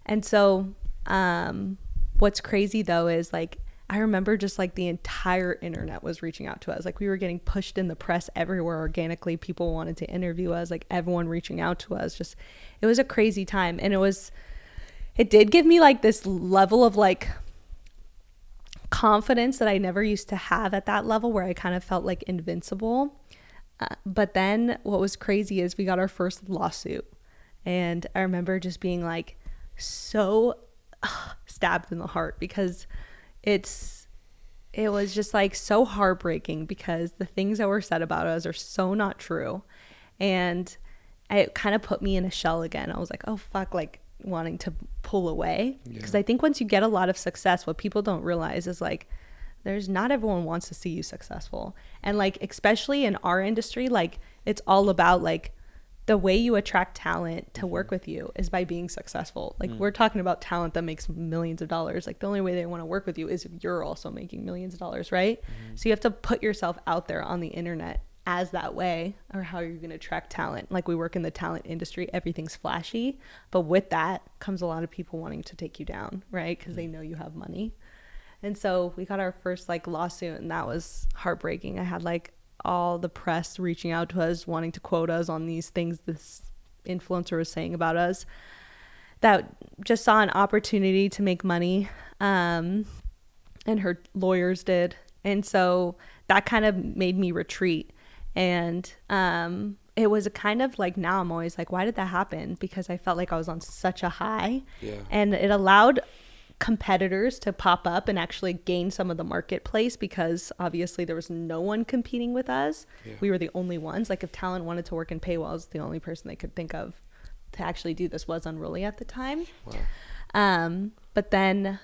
And so what's crazy though is like I remember just like the entire internet was reaching out to us. Like we were getting pushed in the press everywhere organically. People wanted to interview us, like everyone reaching out to us. Just, it was a crazy time. And it did give me like this level of like confidence that I never used to have at that level where I kind of felt like invincible. But then what was crazy is we got our first lawsuit. And I remember just being like so stabbed in the heart because it was just like so heartbreaking because the things that were said about us are so not true. And it kind of put me in a shell again. I was like, oh fuck, like wanting to pull away. Because I think once you get a lot of success, what people don't realize is like, not everyone wants to see you successful. And like, especially in our industry, like it's all about like the way you attract talent to work with you is by being successful. Like we're talking about talent that makes millions of dollars. Like the only way they want to work with you is if you're also making millions of dollars, right? So you have to put yourself out there on the internet as that way, or how you're going to attract talent. Like we work in the talent industry, everything's flashy, but with that comes a lot of people wanting to take you down, right? Because they know you have money. And so we got our first like lawsuit, and that was heartbreaking. I had like all the press reaching out to us, wanting to quote us on these things this influencer was saying about us, that just saw an opportunity to make money, and her lawyers did. And so that kind of made me retreat. And it was a kind of like, now I'm always like, why did that happen? Because I felt like I was on such a high. Yeah. And it allowed competitors to pop up and actually gain some of the marketplace, because obviously there was no one competing with us. Yeah. We were the only ones. Like if talent wanted to work in paywalls, the only person they could think of to actually do this was Unruly at the time. Wow. But then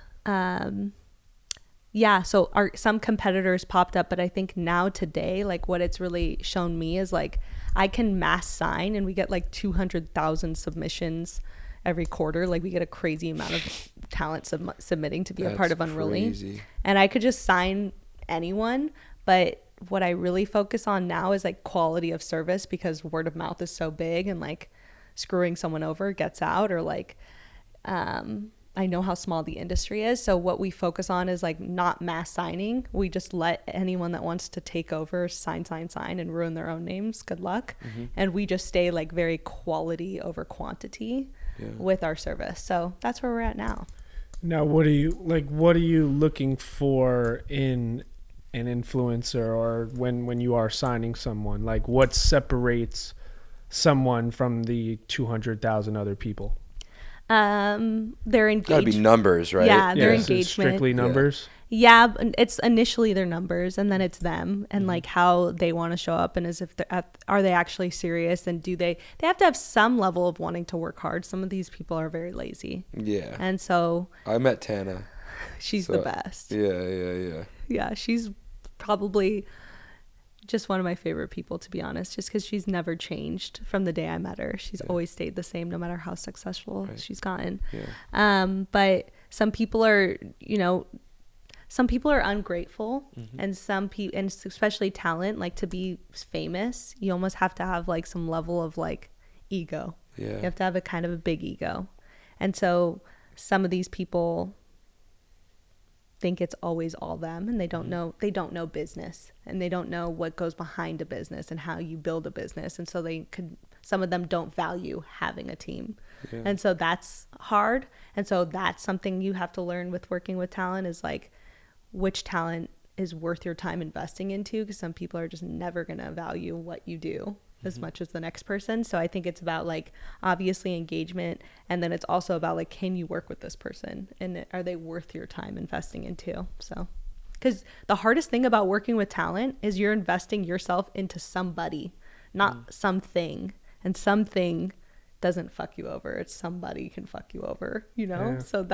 so some competitors popped up, but I think now today, like what it's really shown me is like I can mass sign, and we get like 200,000 submissions every quarter. Like we get a crazy amount of talent submitting to be a part of Unruly. Crazy. And I could just sign anyone, but what I really focus on now is like quality of service, because word of mouth is so big, and like screwing someone over gets out, or like I know how small the industry is. So what we focus on is like not mass signing. We just let anyone that wants to take over sign and ruin their own names. Good luck. And we just stay like very quality over quantity with our service. So that's where we're at now. Now, what are you looking for in an influencer, or when you are signing someone? Like, what separates someone from the 200,000 other people? Their engagement. Gotta be numbers, right? Yeah, their so engagement. strictly numbers. Yeah, it's initially their numbers, and then it's them, and like how they want to show up, and as if are they actually serious, and do they have to have some level of wanting to work hard. Some of these people are very lazy. Yeah. And so I met Tana. she's the best. Yeah. She's probably just one of my favorite people, to be honest, just because she's never changed from the day I met her. She's always stayed the same, no matter how successful she's gotten. But some people are, ungrateful, and some people, and especially talent, like to be famous, you almost have to have like some level of like ego. You have to have a kind of a big ego. And so some of these people think it's always all them, and they don't know business, and they don't know what goes behind a business and how you build a business. And so some of them don't value having a team. And so that's hard. And so that's something you have to learn with working with talent, is like which talent is worth your time investing into, because some people are just never going to value what you do as much as the next person. So I think it's about like obviously engagement, and then it's also about like, can you work with this person, and are they worth your time investing into? So because the hardest thing about working with talent is you're investing yourself into somebody, not something, and something doesn't fuck you over. It's somebody can fuck you over, So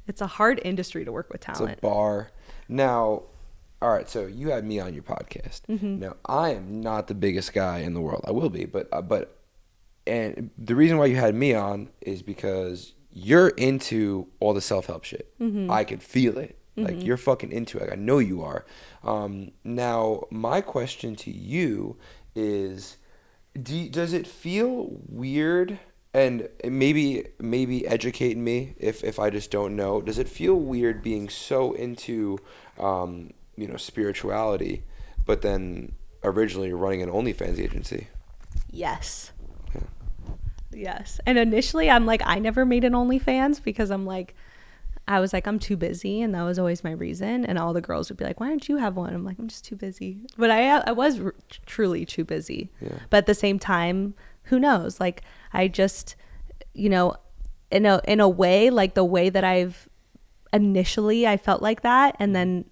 it's a hard industry to work with talent. It's a bar. Now, all right, so you had me on your podcast. Now, I am not the biggest guy in the world. I will be, but and the reason why you had me on is because you're into all the self-help shit. I could feel it. Like, you're fucking into it. I know you are. Now, my question to you is, does it feel weird? And maybe educate me if I just don't know. Does it feel weird being so into spirituality, but then originally running an OnlyFans agency? Yes. Yes. And initially I'm like, I never made an OnlyFans because I was like, I'm too busy. And that was always my reason. And all the girls would be like, why don't you have one? I'm like, I'm just too busy. But I was truly too busy. But at the same time, who knows? Like, I just, in a way, like the way that I felt like that. And then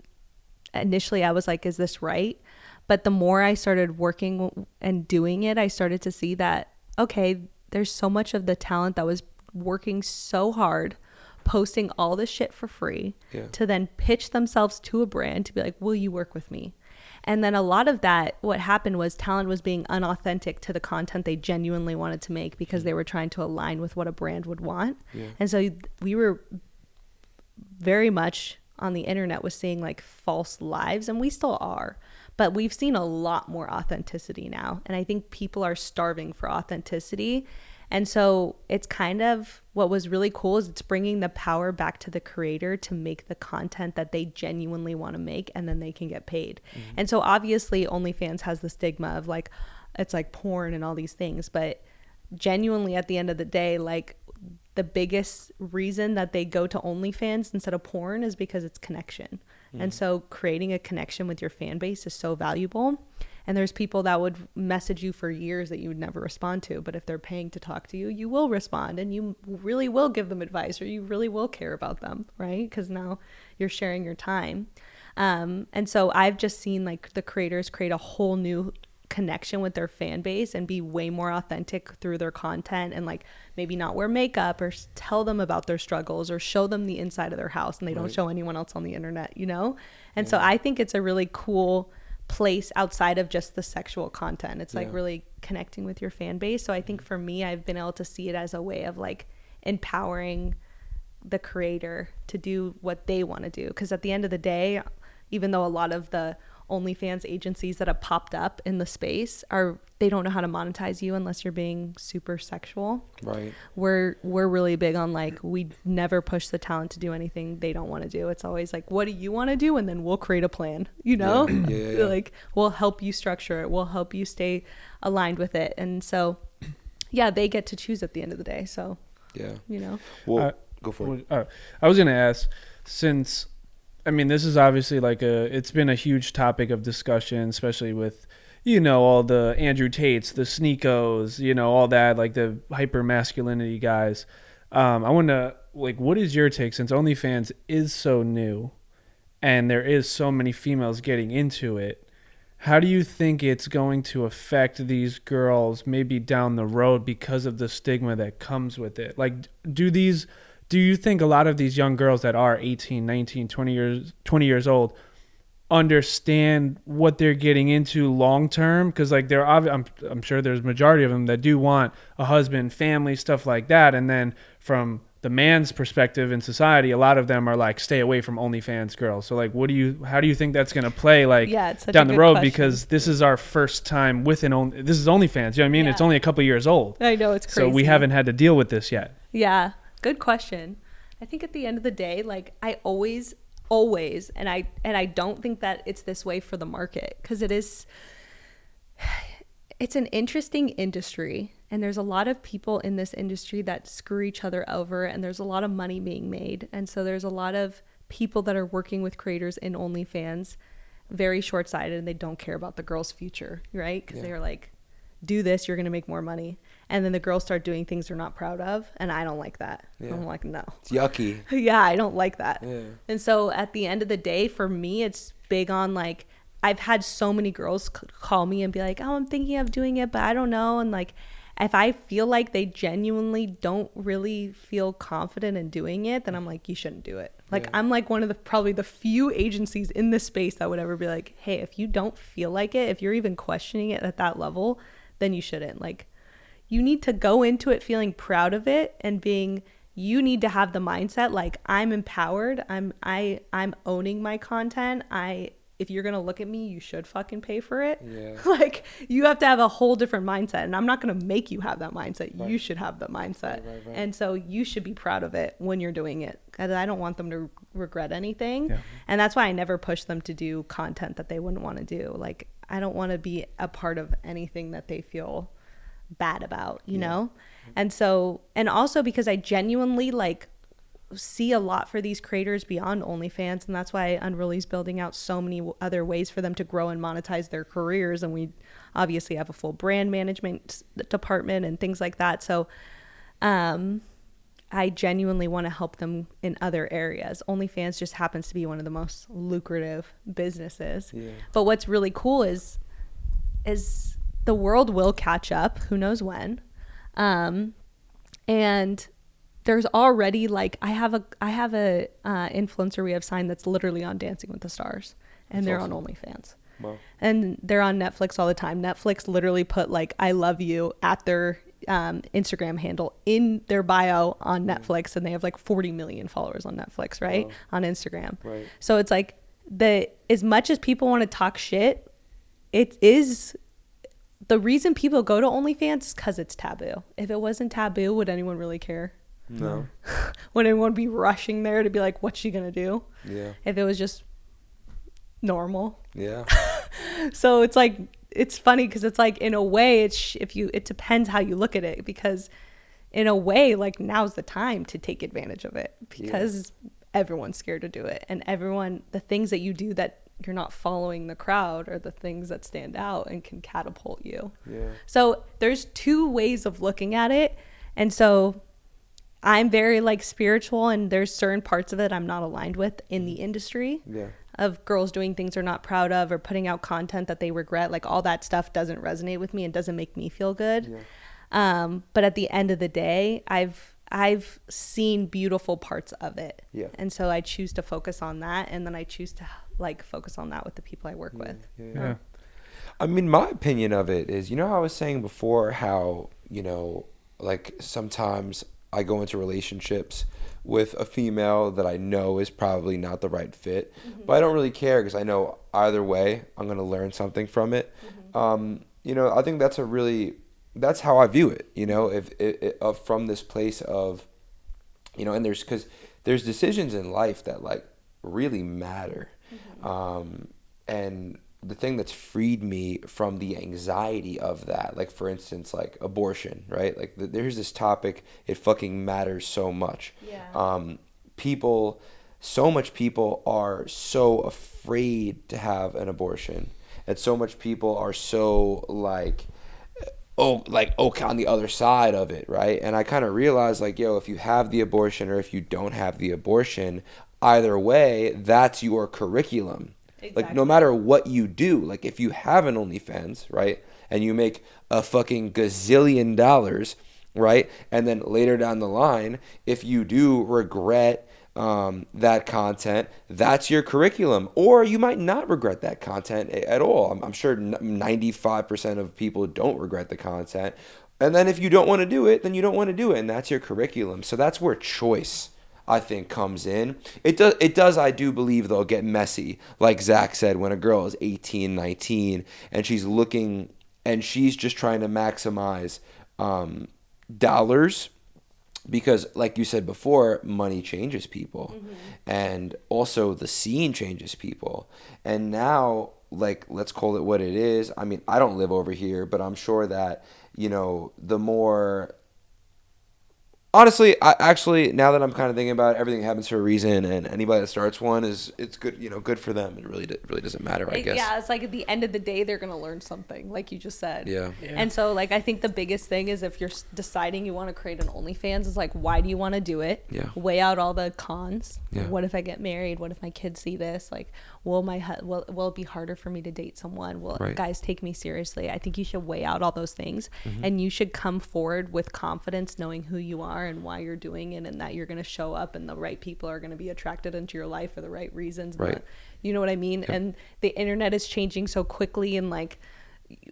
initially I was like, is this right? But the more I started working and doing it, I started to see that, okay, there's so much of the talent that was working so hard, posting all this shit for free, to then pitch themselves to a brand to be like, will you work with me? And then a lot of that, what happened was talent was being unauthentic to the content they genuinely wanted to make, because they were trying to align with what a brand would want. And so we were very much on the internet was seeing like false lives, and we still are, but we've seen a lot more authenticity now. And I think people are starving for authenticity. And so it's kind of what was really cool is it's bringing the power back to the creator to make the content that they genuinely want to make, and then they can get paid. And so obviously OnlyFans has the stigma of like, it's like porn and all these things, but genuinely at the end of the day, like the biggest reason that they go to OnlyFans instead of porn is because it's connection. And so creating a connection with your fan base is so valuable. And there's people that would message you for years that you would never respond to. But if they're paying to talk to you, you will respond, and you really will give them advice, or you really will care about them, right? Because now you're sharing your time. And so I've just seen like the creators create a whole new connection with their fan base and be way more authentic through their content, and like maybe not wear makeup or tell them about their struggles or show them the inside of their house, and they don't show anyone else on the internet, And so I think it's a really cool place outside of just the sexual content. It's like really connecting with your fan base. So I think for me, I've been able to see it as a way of like empowering the creator to do what they want to do. Because at the end of the day, even though a lot of the OnlyFans agencies that have popped up in the space they don't know how to monetize you unless you're being super sexual. Right. We're really big on like, we never push the talent to do anything they don't want to do. It's always like, what do you want to do? And then we'll create a plan, you know? Yeah. Like, we'll help you structure it. We'll help you stay aligned with it. And so, yeah, they get to choose at the end of the day. So, yeah, you know. Well, go for it. I was going to ask, since, I mean, this is obviously like it's been a huge topic of discussion, especially with, you know, all the Andrew Tates, the Sneakos, you know, all that, like the hyper masculinity guys. I want to, like, what is your take, since OnlyFans is so new and there is so many females getting into it? How do you think it's going to affect these girls maybe down the road because of the stigma that comes with it? Like, do you think a lot of these young girls that are 18, 19, 20 years old understand what they're getting into long term? Because like I'm sure there's a majority of them that do want a husband, family, stuff like that, and then from the man's perspective in society, a lot of them are like, stay away from OnlyFans girls. So like, how do you think that's going to play like down the road? Question. Because this is our first time with this is OnlyFans. You know what I mean? Yeah. It's only a couple of years old. I know, it's crazy. So we haven't had to deal with this yet. Yeah. Good question. I think at the end of the day, like I always, and I don't think that it's this way for the market, because it's an interesting industry, and there's a lot of people in this industry that screw each other over, and there's a lot of money being made. And so there's a lot of people that are working with creators in OnlyFans very short-sighted, and they don't care about the girl's future, right? Because they're like, do this, you're going to make more money. And then the girls start doing things they're not proud of, and I don't like that. I'm like, no. It's yucky. Yeah, I don't like that. Yeah. And so at the end of the day, for me, it's big on like, I've had so many girls call me and be like, oh, I'm thinking of doing it, but I don't know. And like, if I feel like they genuinely don't really feel confident in doing it, then I'm like, you shouldn't do it. Like, I'm like one of probably the few agencies in this space that would ever be like, hey, if you don't feel like it, if you're even questioning it at that level, then you shouldn't. Like, you need to go into it feeling proud of it, and you need to have the mindset like, I'm empowered. I'm owning my content. If you're going to look at me, you should fucking pay for it. Yeah. Like, you have to have a whole different mindset, and I'm not going to make you have that mindset. Right. You should have the mindset. Right. And so you should be proud of it when you're doing it, because I don't want them to regret anything. Yeah. And that's why I never push them to do content that they wouldn't want to do. Like, I don't want to be a part of anything that they feel bad about, you know? And so, and also because I genuinely like see a lot for these creators beyond OnlyFans, and that's why Unruly's building out so many other ways for them to grow and monetize their careers. And we obviously have a full brand management department and things like that. So I genuinely want to help them in other areas. OnlyFans just happens to be one of the most lucrative businesses. Yeah. But what's really cool is the world will catch up. Who knows when? And there's already like, I have a influencer we have signed that's literally on Dancing with the Stars, and that's they're awesome. On OnlyFans. Wow. And they're on Netflix all the time. Netflix literally put like, I love you at their Instagram handle in their bio on Netflix, and they have like 40 million followers on Netflix, right? Wow. On Instagram. Right. So it's like, as much as people want to talk shit, it is the reason people go to OnlyFans is because it's taboo. If it wasn't taboo, would anyone really care? No. Would anyone be rushing there to be like, what's she gonna do? Yeah. If it was just normal. Yeah. So it's like, it's funny because it's like, in a way, it depends how you look at it, because in a way, like, now's the time to take advantage of it, because everyone's scared to do it, and the things that you do that you're not following the crowd are the things that stand out and can catapult you. Yeah. So there's two ways of looking at it. And so I'm very like spiritual, and there's certain parts of it I'm not aligned with in the industry. Yeah. Of girls doing things they're not proud of, or putting out content that they regret. Like, all that stuff doesn't resonate with me and doesn't make me feel good. Yeah. But at the end of the day, I've seen beautiful parts of it. Yeah. And so I choose to focus on that, and then I choose to like focus on that with the people I work with. Yeah. I mean, my opinion of it is, you know how I was saying before how, you know, like sometimes I go into relationships with a female that I know is probably not the right fit, but I don't really care because I know either way I'm going to learn something from it. You know, I think that's how I view it, you know, if from this place of, you know, and because there's decisions in life that like really matter. And the thing that's freed me from the anxiety of that, like for instance, like abortion, right? Like there's this topic, it fucking matters so much. So much people are so afraid to have an abortion, and so much people are so like, okay, on the other side of it, right? And I kind of realized like, yo, if you have the abortion or if you don't have the abortion, either way, that's your curriculum. Exactly. Like no matter what you do, like if you have an OnlyFans, right, and you make a fucking gazillion dollars, right, and then later down the line, if you do regret that content, that's your curriculum. Or you might not regret that content at all. I'm sure 95% of people don't regret the content. And then if you don't want to do it, then you don't want to do it, and that's your curriculum. So that's where choice, I think, comes in. It does, I do believe, though, get messy. Like Zach said, when a girl is 18, 19, and she's looking, and she's just trying to maximize dollars, because like you said before, money changes people. And also the scene changes people. And now, like, let's call it what it is. I mean, I don't live over here, but I'm sure that, you know, the more... Honestly, now that I'm kind of thinking about it, everything happens for a reason, and anybody that starts one it's good, you know, good for them. It really doesn't matter, I guess. Yeah, it's like at the end of the day, they're gonna learn something, like you just said. Yeah. And so, like, I think the biggest thing is if you're deciding you want to create an OnlyFans, is like, why do you want to do it? Yeah. Weigh out all the cons. Yeah. What if I get married? What if my kids see this? Like, will it be harder for me to date someone? Will guys take me seriously? I think you should weigh out all those things, and you should come forward with confidence, knowing who you are and why you're doing it, and that you're going to show up and the right people are going to be attracted into your life for the right reasons. You know what I mean? Yep. And the internet is changing so quickly, and like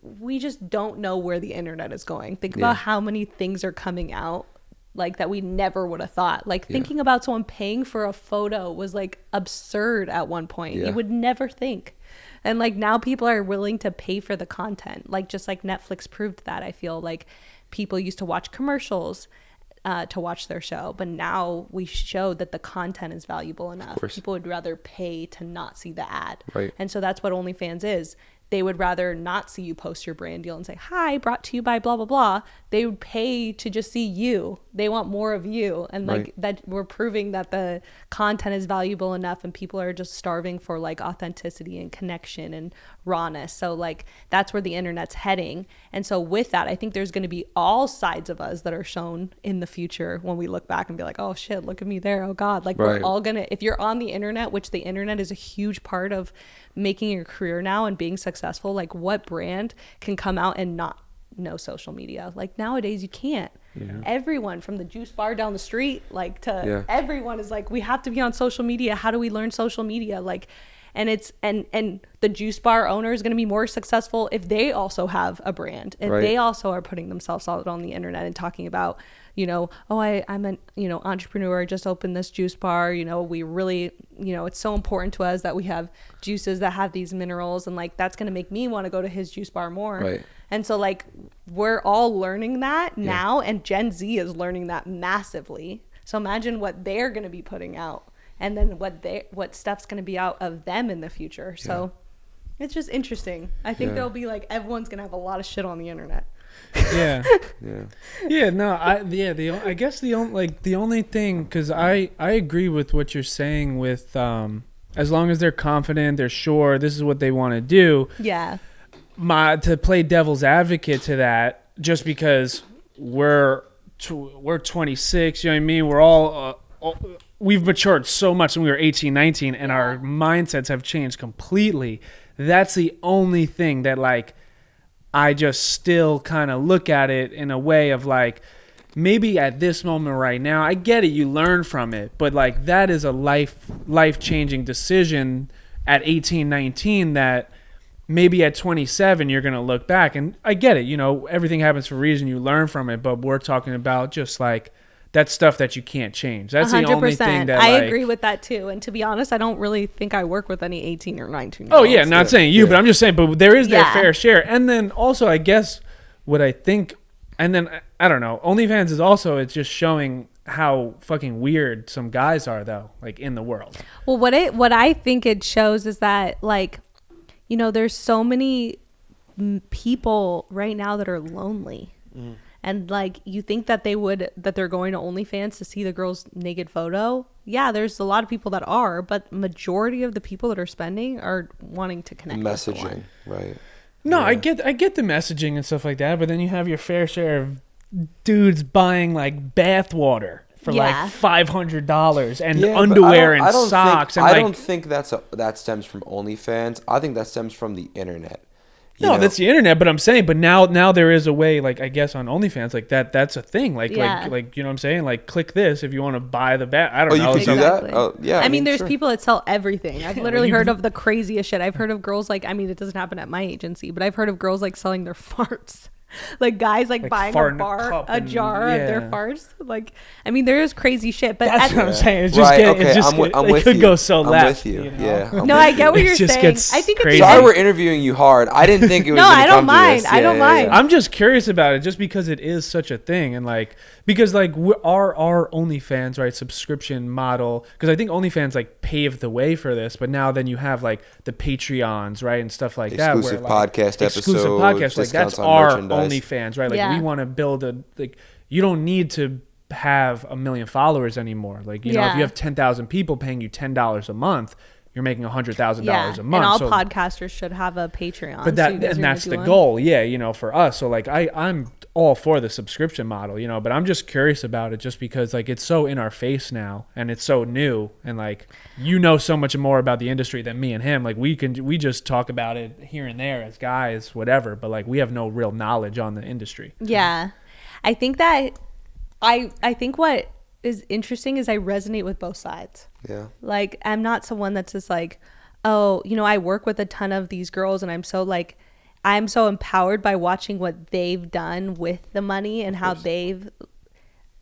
we just don't know where the internet is going. Think about how many things are coming out like that we never would have thought. Like thinking about someone paying for a photo was like absurd at one point. You would never think. And like now people are willing to pay for the content. Like just like Netflix proved that. I feel like people used to watch commercials to watch their show, but now we showed that the content is valuable enough. People would rather pay to not see the ad. And so that's what OnlyFans is. They would rather not see you post your brand deal and say, hi, brought to you by blah, blah, blah. They would pay to just see you. They want more of you. And like that, we're proving that the content is valuable enough, and people are just starving for like authenticity and connection and rawness. So like that's where the internet's heading. And so with that, I think there's going to be all sides of us that are shown in the future when we look back and be like, oh shit, look at me there. Oh God. Like we're all going to, if you're on the internet, which the internet is a huge part of making your career now and being successful, like what brand can come out and not know social media? Like nowadays you can't. Everyone from the juice bar down the street, like to everyone is like, we have to be on social media. How do we learn social media? Like, and it's, and the juice bar owner is going to be more successful if they also have a brand, if they also are putting themselves out on the internet and talking about, you know, oh, I'm an, you know, entrepreneur, I just opened this juice bar, you know, we really, you know, it's so important to us that we have juices that have these minerals, and like that's going to make me want to go to his juice bar more. And so like we're all learning that now, and Gen Z is learning that massively. So imagine what they're going to be putting out, and then what stuff's going to be out of them in the future. So it's just interesting. I think there'll be like, everyone's going to have a lot of shit on the internet. No, I guess the only thing, because I agree with what you're saying with as long as they're confident, they're sure this is what they want to do. To play devil's advocate to that, just because we're 26, you know what I mean, we're all we've matured so much when we were 18, 19, and our mindsets have changed completely. That's the only thing that like I just still kind of look at it in a way of like, maybe at this moment right now, I get it, you learn from it, but like that is a life-changing decision at 18, 19 that maybe at 27 you're going to look back, and I get it, you know, everything happens for a reason, you learn from it, but we're talking about just like that's stuff that you can't change. That's the only thing that I agree with that too. And to be honest, I don't really think I work with any 18 or 19 year Oh olds. yeah, not saying you, but I'm just saying, but there is their fair share. And then also, I guess what I think, and then I don't know, OnlyFans is also, it's just showing how fucking weird some guys are though, like in the world. Well, what I think it shows is that, like, you know, there's so many people right now that are lonely. And like, you think that they're going to OnlyFans to see the girl's naked photo. Yeah, there's a lot of people that are, but majority of the people that are spending are wanting to connect with someone. Right. No, I get the messaging and stuff like that, but then you have your fair share of dudes buying like bath water for like $500 and underwear and socks. I don't think that stems from OnlyFans. I think that stems from the internet. No, that's the internet, but I'm saying, but now there is a way, like, I guess on OnlyFans, like that's a thing, like you know what I'm saying, like click this if you want to buy the bat. I don't know. You can do that. Oh yeah. I mean, there's people that sell everything. I've literally heard of the craziest shit. I've heard of girls like, I mean, it doesn't happen at my agency, but I've heard of girls like selling their farts. Like guys like buying a jar of their farts. Like, I mean, there is crazy shit, but that's what I'm saying. It's just it could go so left. I'm with you. You know? Yeah. No, I get what you're saying. I think crazy. Sorry, we're interviewing you hard. I didn't think it was. No, I don't mind. I don't mind. I'm just curious about it, just because it is such a thing, and like because like our OnlyFans, right, subscription model, because I think OnlyFans like paved the way for this, but now then you have like the Patreons, right, and stuff like exclusive that, where, like, podcast exclusive episodes, podcasts, like that's our merchandise. OnlyFans, right? Like we want to build a, like, you don't need to have 1 million followers anymore. Like, you know, if you have 10,000 people paying you $10 a month, you're making $100,000 a month. And all podcasters should have a Patreon. But that's the goal, you know, for us. So like I'm all for the subscription model, you know, but I'm just curious about it, just because like it's so in our face now and it's so new, and like, you know, so much more about the industry than me and him. Like we just talk about it here and there as guys, whatever, but like we have no real knowledge on the industry. Yeah. I think that I think what is interesting is I resonate with both sides. Yeah. Like, I'm not someone that's just like, oh, you know, I work with a ton of these girls and I'm so empowered by watching what they've done with the money and how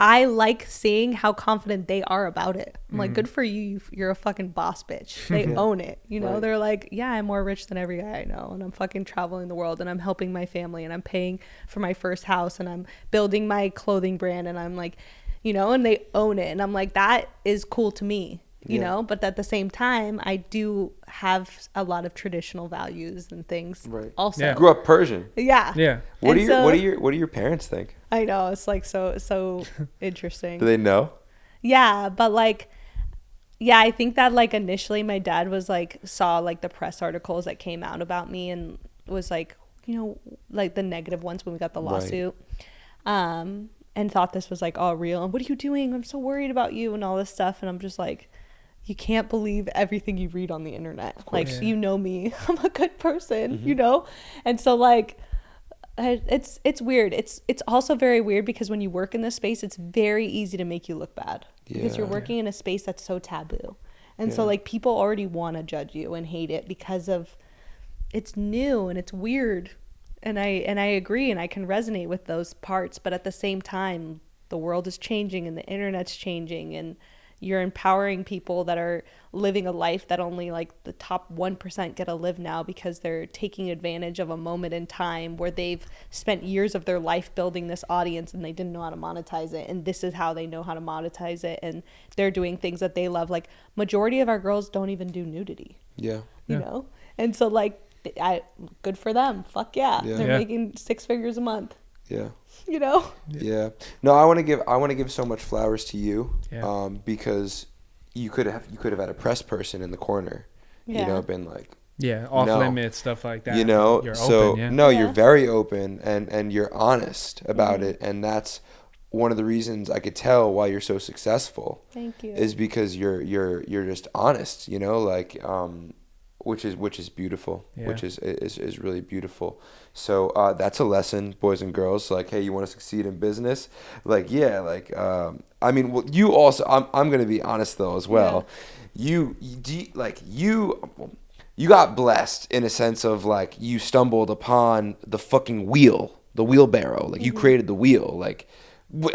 I like seeing how confident they are about it. I'm like, good for you. You're a fucking boss bitch. They own it. You know, they're like, yeah, I'm more rich than every guy I know. And I'm fucking traveling the world and I'm helping my family and I'm paying for my first house and I'm building my clothing brand. And I'm like, you know, and they own it. And I'm like, that is cool to me, you know, but at the same time, I do have a lot of traditional values and things also. Yeah. Grew up Persian. Yeah. Yeah. What do your parents think? I know, it's like so interesting. Do they know? Yeah, but like, yeah, I think that like initially my dad was like, saw like the press articles that came out about me and was like, you know, like the negative ones when we got the lawsuit, and thought this was like all real. And what are you doing? I'm so worried about you and all this stuff. And I'm just like, you can't believe everything you read on the internet. Like, you know me, I'm a good person, you know? And so like, it's weird. It's also very weird because when you work in this space, it's very easy to make you look bad because you're working in a space that's so taboo. And so like people already want to judge you and hate it because of it's new and it's weird. And I agree and I can resonate with those parts. But at the same time, the world is changing and the internet's changing and you're empowering people that are living a life that only like the top 1% get to live now because they're taking advantage of a moment in time where they've spent years of their life building this audience and they didn't know how to monetize it. And this is how they know how to monetize it. And they're doing things that they love. Like majority of our girls don't even do nudity. Yeah. You know? And so like, good for them. Fuck yeah. They're making 6 figures a month. Yeah. You know? Yeah. No, I want to give so much flowers to you, because you could have had a press person in the corner, you know, been like, off limits, stuff like that. You know, you're so open, you're very open and you're honest about it, and that's one of the reasons I could tell why you're so successful. Thank you. Is because you're just honest, you know, like which is beautiful, which is really beautiful. So that's a lesson, boys and girls. Like, hey, you want to succeed in business? Like, I mean, well, you also. I'm gonna be honest though as well. You got blessed in a sense of like you stumbled upon the fucking wheel, the wheelbarrow. Like you created the wheel. Like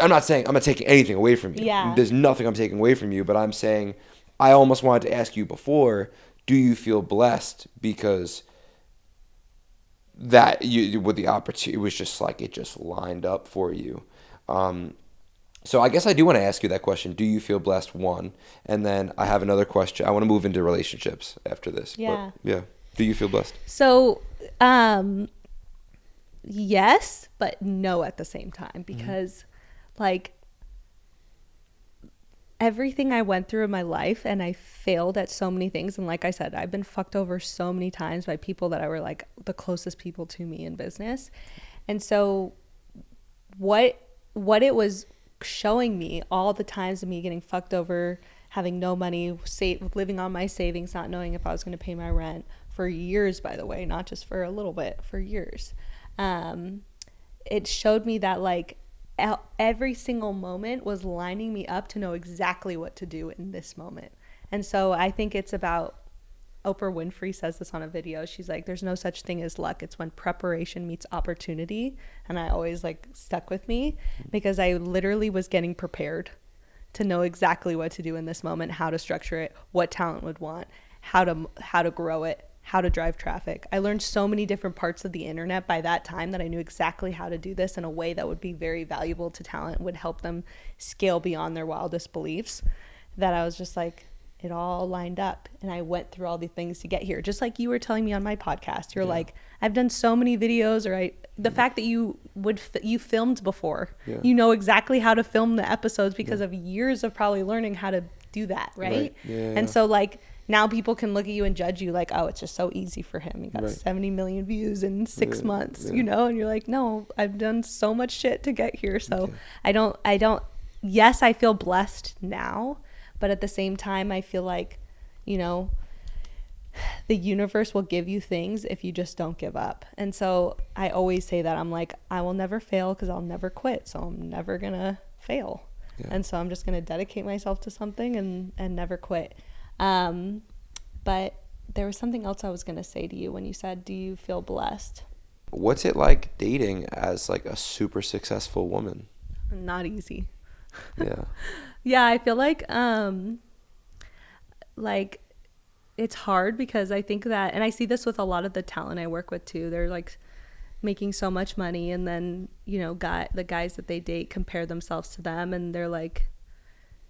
I'm not saying I'm not taking anything away from you. Yeah. There's nothing I'm taking away from you, but I'm saying I almost wanted to ask you before, do you feel blessed because that you with the opportunity, it was just like it just lined up for you. So I guess I do want to ask you that question. Do you feel blessed? One, and then I have another question. I want to move into relationships after this. Yeah. But yeah. Do you feel blessed? So, yes, but no at the same time, because like everything I went through in my life, and I failed at so many things. And like I said, I've been fucked over so many times by people that I were like the closest people to me in business. And so what it was showing me, all the times of me getting fucked over, having no money, living on my savings, not knowing if I was going to pay my rent for years, by the way, not just for a little bit, for years. It showed me that like every single moment was lining me up to know exactly what to do in this moment. And so I think it's about, Oprah Winfrey says this on a video. She's like, there's no such thing as luck. It's when preparation meets opportunity. And I always like stuck with me because I literally was getting prepared to know exactly what to do in this moment, how to structure it, what talent would want, how to grow it, how to drive traffic. I learned so many different parts of the internet by that time that I knew exactly how to do this in a way that would be very valuable to talent, would help them scale beyond their wildest beliefs, that I was just like, it all lined up. And I went through all the things to get here. Just like you were telling me on my podcast, you're like, I've done so many videos, or the fact that you filmed before, you know exactly how to film the episodes because of years of probably learning how to do that. Right. And so like, now people can look at you and judge you like, oh, it's just so easy for him. He got 70 million views in 6 months, you know? And you're like, no, I've done so much shit to get here. So I don't, yes, I feel blessed now, but at the same time, I feel like, you know, the universe will give you things if you just don't give up. And so I always say that. I'm like, I will never fail because I'll never quit. So I'm never going to fail. And so I'm just going to dedicate myself to something and never quit. But there was something else I was going to say to you when you said, do you feel blessed? What's it like dating as like a super successful woman? Not easy. Yeah. Yeah, I feel like it's hard because I think that, and I see this with a lot of the talent I work with too. They're like making so much money, and then, you know, the guys that they date compare themselves to them, and they're like,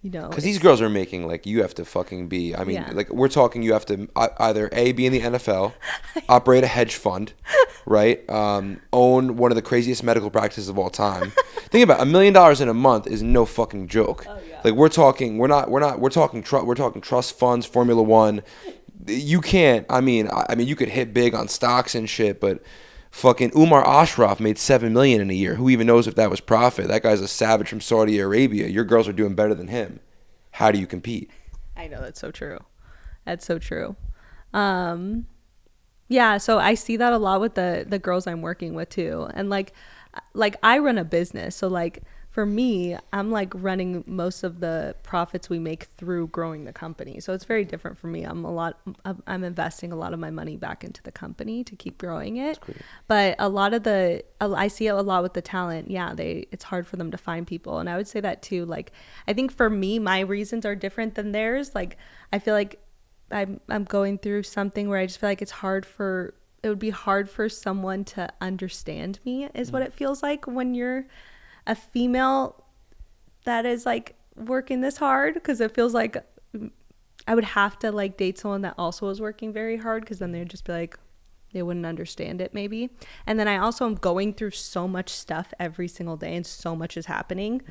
you know, because these girls are making like, you have to fucking be, I mean, like we're talking, you have to either be in the NFL, operate a hedge fund, right? Own one of the craziest medical practices of all time. Think about $1 million in a month is no fucking joke. Oh, yeah. Like we're talking trust funds, Formula One. You can't, I mean, you could hit big on stocks and shit, but fucking Umar Ashraf made $7 million in a year. Who even knows if that was profit? That guy's a savage from Saudi Arabia. Your girls are doing better than him. How do you compete? I know, that's so true. That's so true. Yeah, so I see that a lot with the girls I'm working with too. And like I run a business, so like for me, I'm like running most of the profits we make through growing the company. So it's very different for me. I'm investing a lot of my money back into the company to keep growing it. But I see it a lot with the talent. Yeah, it's hard for them to find people. And I would say that too. Like, I think for me, my reasons are different than theirs. Like, I feel like I'm going through something where I just feel like it would be hard for someone to understand me, is what it feels like when you're a female that is like working this hard, because it feels like I would have to like date someone that also was working very hard, because then they'd just be like, they wouldn't understand it maybe. And then I also am going through so much stuff every single day, and so much is happening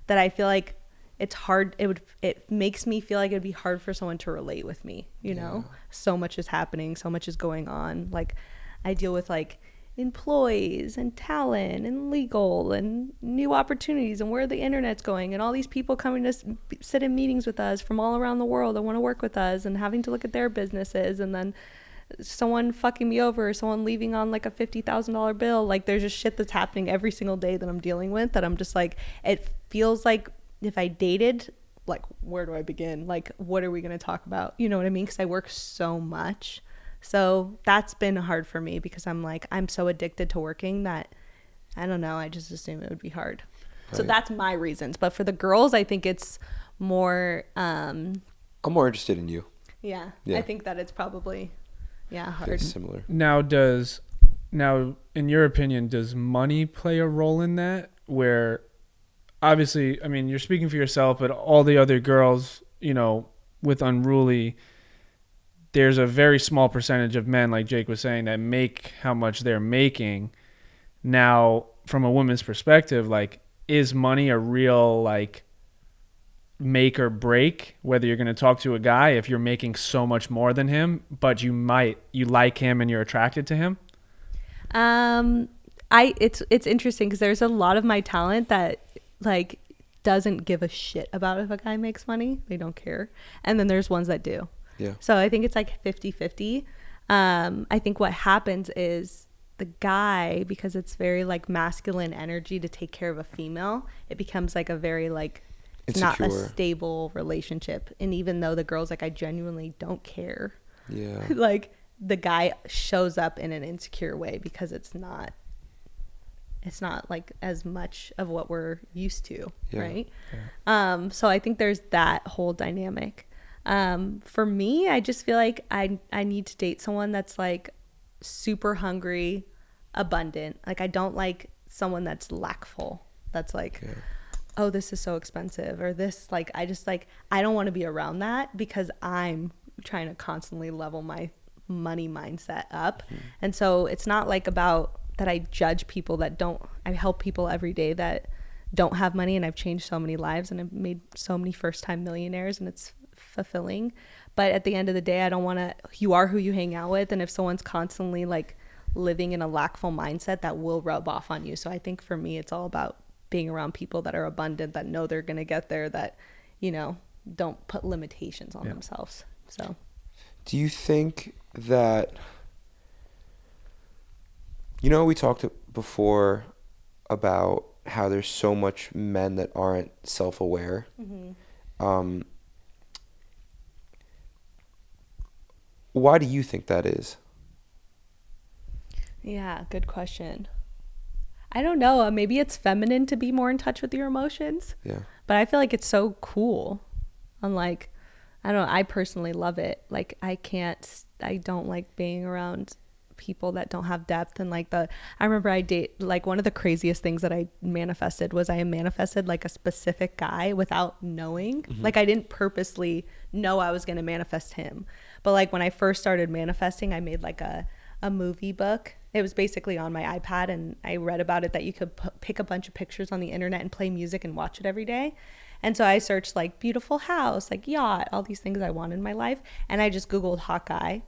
that I feel like it's hard. It makes me feel like it'd be hard for someone to relate with me, you know? So much is happening, so much is going on. Like, I deal with like employees and talent and legal and new opportunities and where the internet's going, and all these people coming to sit in meetings with us from all around the world that want to work with us, and having to look at their businesses, and then someone fucking me over, someone leaving on like a $50,000 bill. Like, there's just shit that's happening every single day that I'm dealing with, that I'm just like, it feels like if I dated, like, where do I begin? Like, what are we going to talk about? You know what I mean? Because I work so much. So that's been hard for me, because I'm so addicted to working that, I don't know, I just assume it would be hard. So that's my reasons. But for the girls, I think it's more I'm more interested in you. Yeah. I think that it's probably hard. It's similar. Now in your opinion, does money play a role in that? Where obviously, I mean, you're speaking for yourself, but all the other girls, you know, with Unruly, there's a very small percentage of men, like Jake was saying, that make how much they're making. Now, from a woman's perspective, like, is money a real, like, make or break whether you're going to talk to a guy if you're making so much more than him, but you like him and you're attracted to him? It's interesting because there's a lot of my talent that like doesn't give a shit about if a guy makes money. They don't care. And then there's ones that do. Yeah. So I think it's like 50-50. I think what happens is the guy, because it's very like masculine energy to take care of a female, it becomes like a very like it's not a stable relationship. And even though the girl's like, I genuinely don't care. Yeah. Like the guy shows up in an insecure way because it's not like as much of what we're used to. Yeah. Right. Yeah. So I think there's that whole dynamic. For me, I just feel like I need to date someone that's like super hungry, abundant. Like I don't like someone that's lackful. That's like, oh, this is so expensive, or this, like, I just like, I don't want to be around that because I'm trying to constantly level my money mindset up. And so it's not like about that I judge people that don't. I help people every day that don't have money, and I've changed so many lives and I've made so many first-time millionaires, and it's fulfilling. But at the end of the day, I don't want to, you are who you hang out with, and if someone's constantly like living in a lackful mindset, that will rub off on you. So I think for me, it's all about being around people that are abundant, that know they're going to get there, that, you know, don't put limitations on themselves. So do you think that, you know, we talked before about how there's so much men that aren't self-aware. Why do you think that is? Yeah, good question. I don't know. Maybe it's feminine to be more in touch with your emotions. Yeah. But I feel like it's so cool. I'm like, I don't know. I personally love it. Like I don't like being around people that don't have depth. And like I remember like one of the craziest things that I manifested was I manifested like a specific guy without knowing. Like I didn't purposely know I was going to manifest him. But like when I first started manifesting, I made like a movie book. It was basically on my iPad, and I read about it that you could pick a bunch of pictures on the internet and play music and watch it every day. And so I searched like beautiful house, like yacht, all these things I want in my life. And I just Googled hot guy,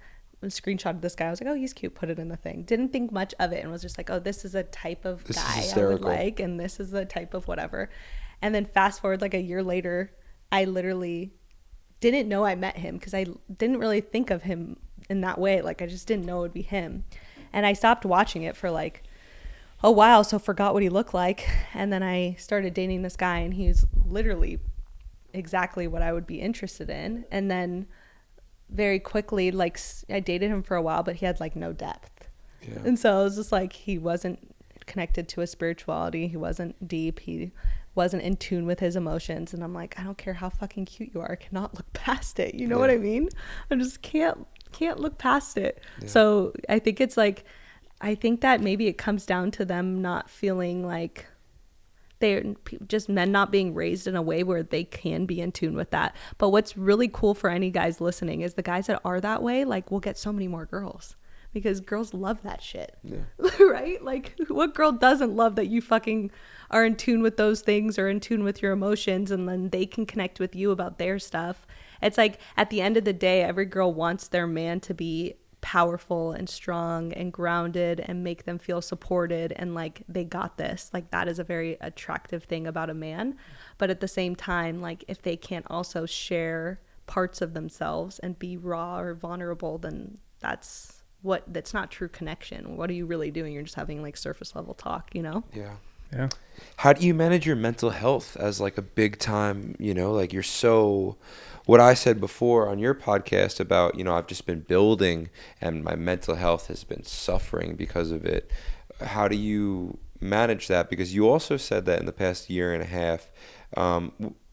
screenshotted this guy. I was like, oh, he's cute. Put it in the thing. Didn't think much of it, and was just like, oh, this is a type of guy I would like, and this is the type of whatever. And then fast forward like a year later, I literally didn't know I met him because I didn't really think of him in that way. Like I just didn't know it would be him. And I stopped watching it for like a while, so forgot what he looked like. And then I started dating this guy, and he was literally exactly what I would be interested in. And then very quickly, like I dated him for a while, but he had like no depth. Yeah. And so it was just like he wasn't connected to his spirituality. He wasn't deep. He wasn't in tune with his emotions. And I'm like, I don't care how fucking cute you are. I cannot look past it. You know what I mean? I just can't look past it. Yeah. So I think it's like, I think that maybe it comes down to them not feeling like they're just men not being raised in a way where they can be in tune with that. But what's really cool for any guys listening is the guys that are that way, like, will get so many more girls because girls love that shit. Yeah. Right? Like what girl doesn't love that you fucking are in tune with those things or in tune with your emotions, and then they can connect with you about their stuff. It's like at the end of the day, every girl wants their man to be powerful and strong and grounded and make them feel supported and like they got this. Like that is a very attractive thing about a man. But at the same time, like if they can't also share parts of themselves and be raw or vulnerable, then that's not true connection. What are you really doing? You're just having like surface level talk, you know? Yeah. Yeah. How do you manage your mental health as like a big time, you know, like you're so, what I said before on your podcast about, you know, I've just been building and my mental health has been suffering because of it. How do you manage that? Because you also said that in the past year and a half.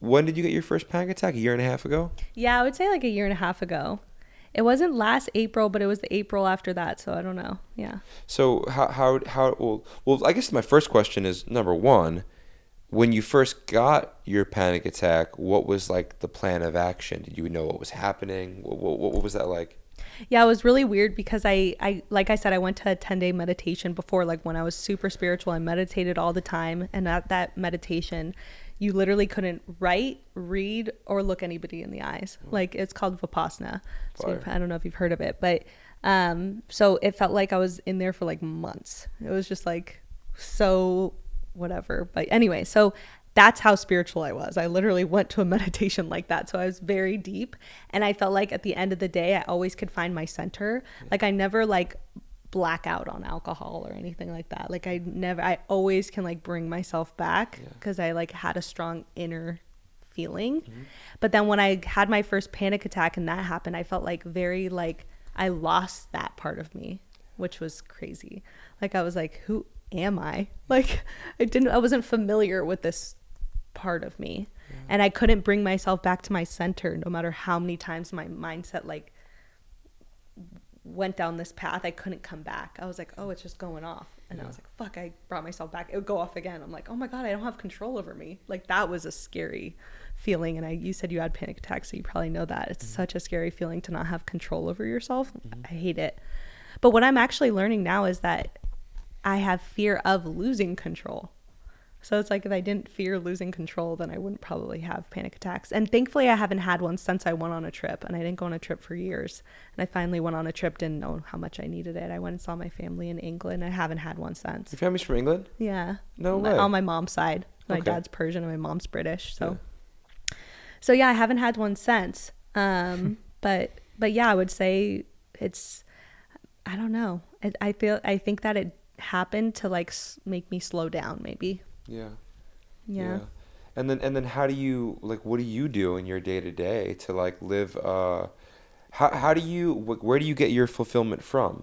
When did you get your first panic attack? A year and a half ago? Yeah, I would say like a year and a half ago. It wasn't last April, but it was the April after that. So I don't know. Yeah. So well, I guess my first question is, number one, when you first got your panic attack, what was like the plan of action? Did you know what was happening? What was that like? Yeah, it was really weird because I like I said, I went to a 10-day meditation before, like when I was super spiritual. I meditated all the time. And at that meditation, you literally couldn't write, read, or look anybody in the eyes. Like, it's called Vipassana. So I don't know if you've heard of it, but so it felt like I was in there for like months. It was just like so whatever. But anyway, so that's how spiritual I was. I literally went to a meditation like that. So I was very deep, and I felt like at the end of the day, I always could find my center. Like, I never like black out on alcohol or anything like that. Like, I always can like bring myself back because I like had a strong inner feeling. But then when I had my first panic attack and that happened, I felt like very like I lost that part of me, which was crazy. Like, I was like, who am I? Like, I wasn't familiar with this part of me, and I couldn't bring myself back to my center no matter how many times my mindset like went down this path. I couldn't come back. I was like, oh, it's just going off. And I was like, fuck, I brought myself back. It would go off again. I'm like, oh my God, I don't have control over me. Like, that was a scary feeling. And you said you had panic attacks, so you probably know that. It's such a scary feeling to not have control over yourself. I hate it. But what I'm actually learning now is that I have fear of losing control. So it's like, if I didn't fear losing control, then I wouldn't probably have panic attacks. And thankfully, I haven't had one since I went on a trip. And I didn't go on a trip for years. And I finally went on a trip, didn't know how much I needed it. I went and saw my family in England. I haven't had one since. Your family's from England? Yeah. No way. On my mom's side. My dad's Persian and my mom's British. So yeah, I haven't had one since. But yeah, I would say it's, I don't know. I think that it happened to like make me slow down, maybe. Yeah. And then how do you, like, what do you do in your day to day to like live, how do you, where do you get your fulfillment from?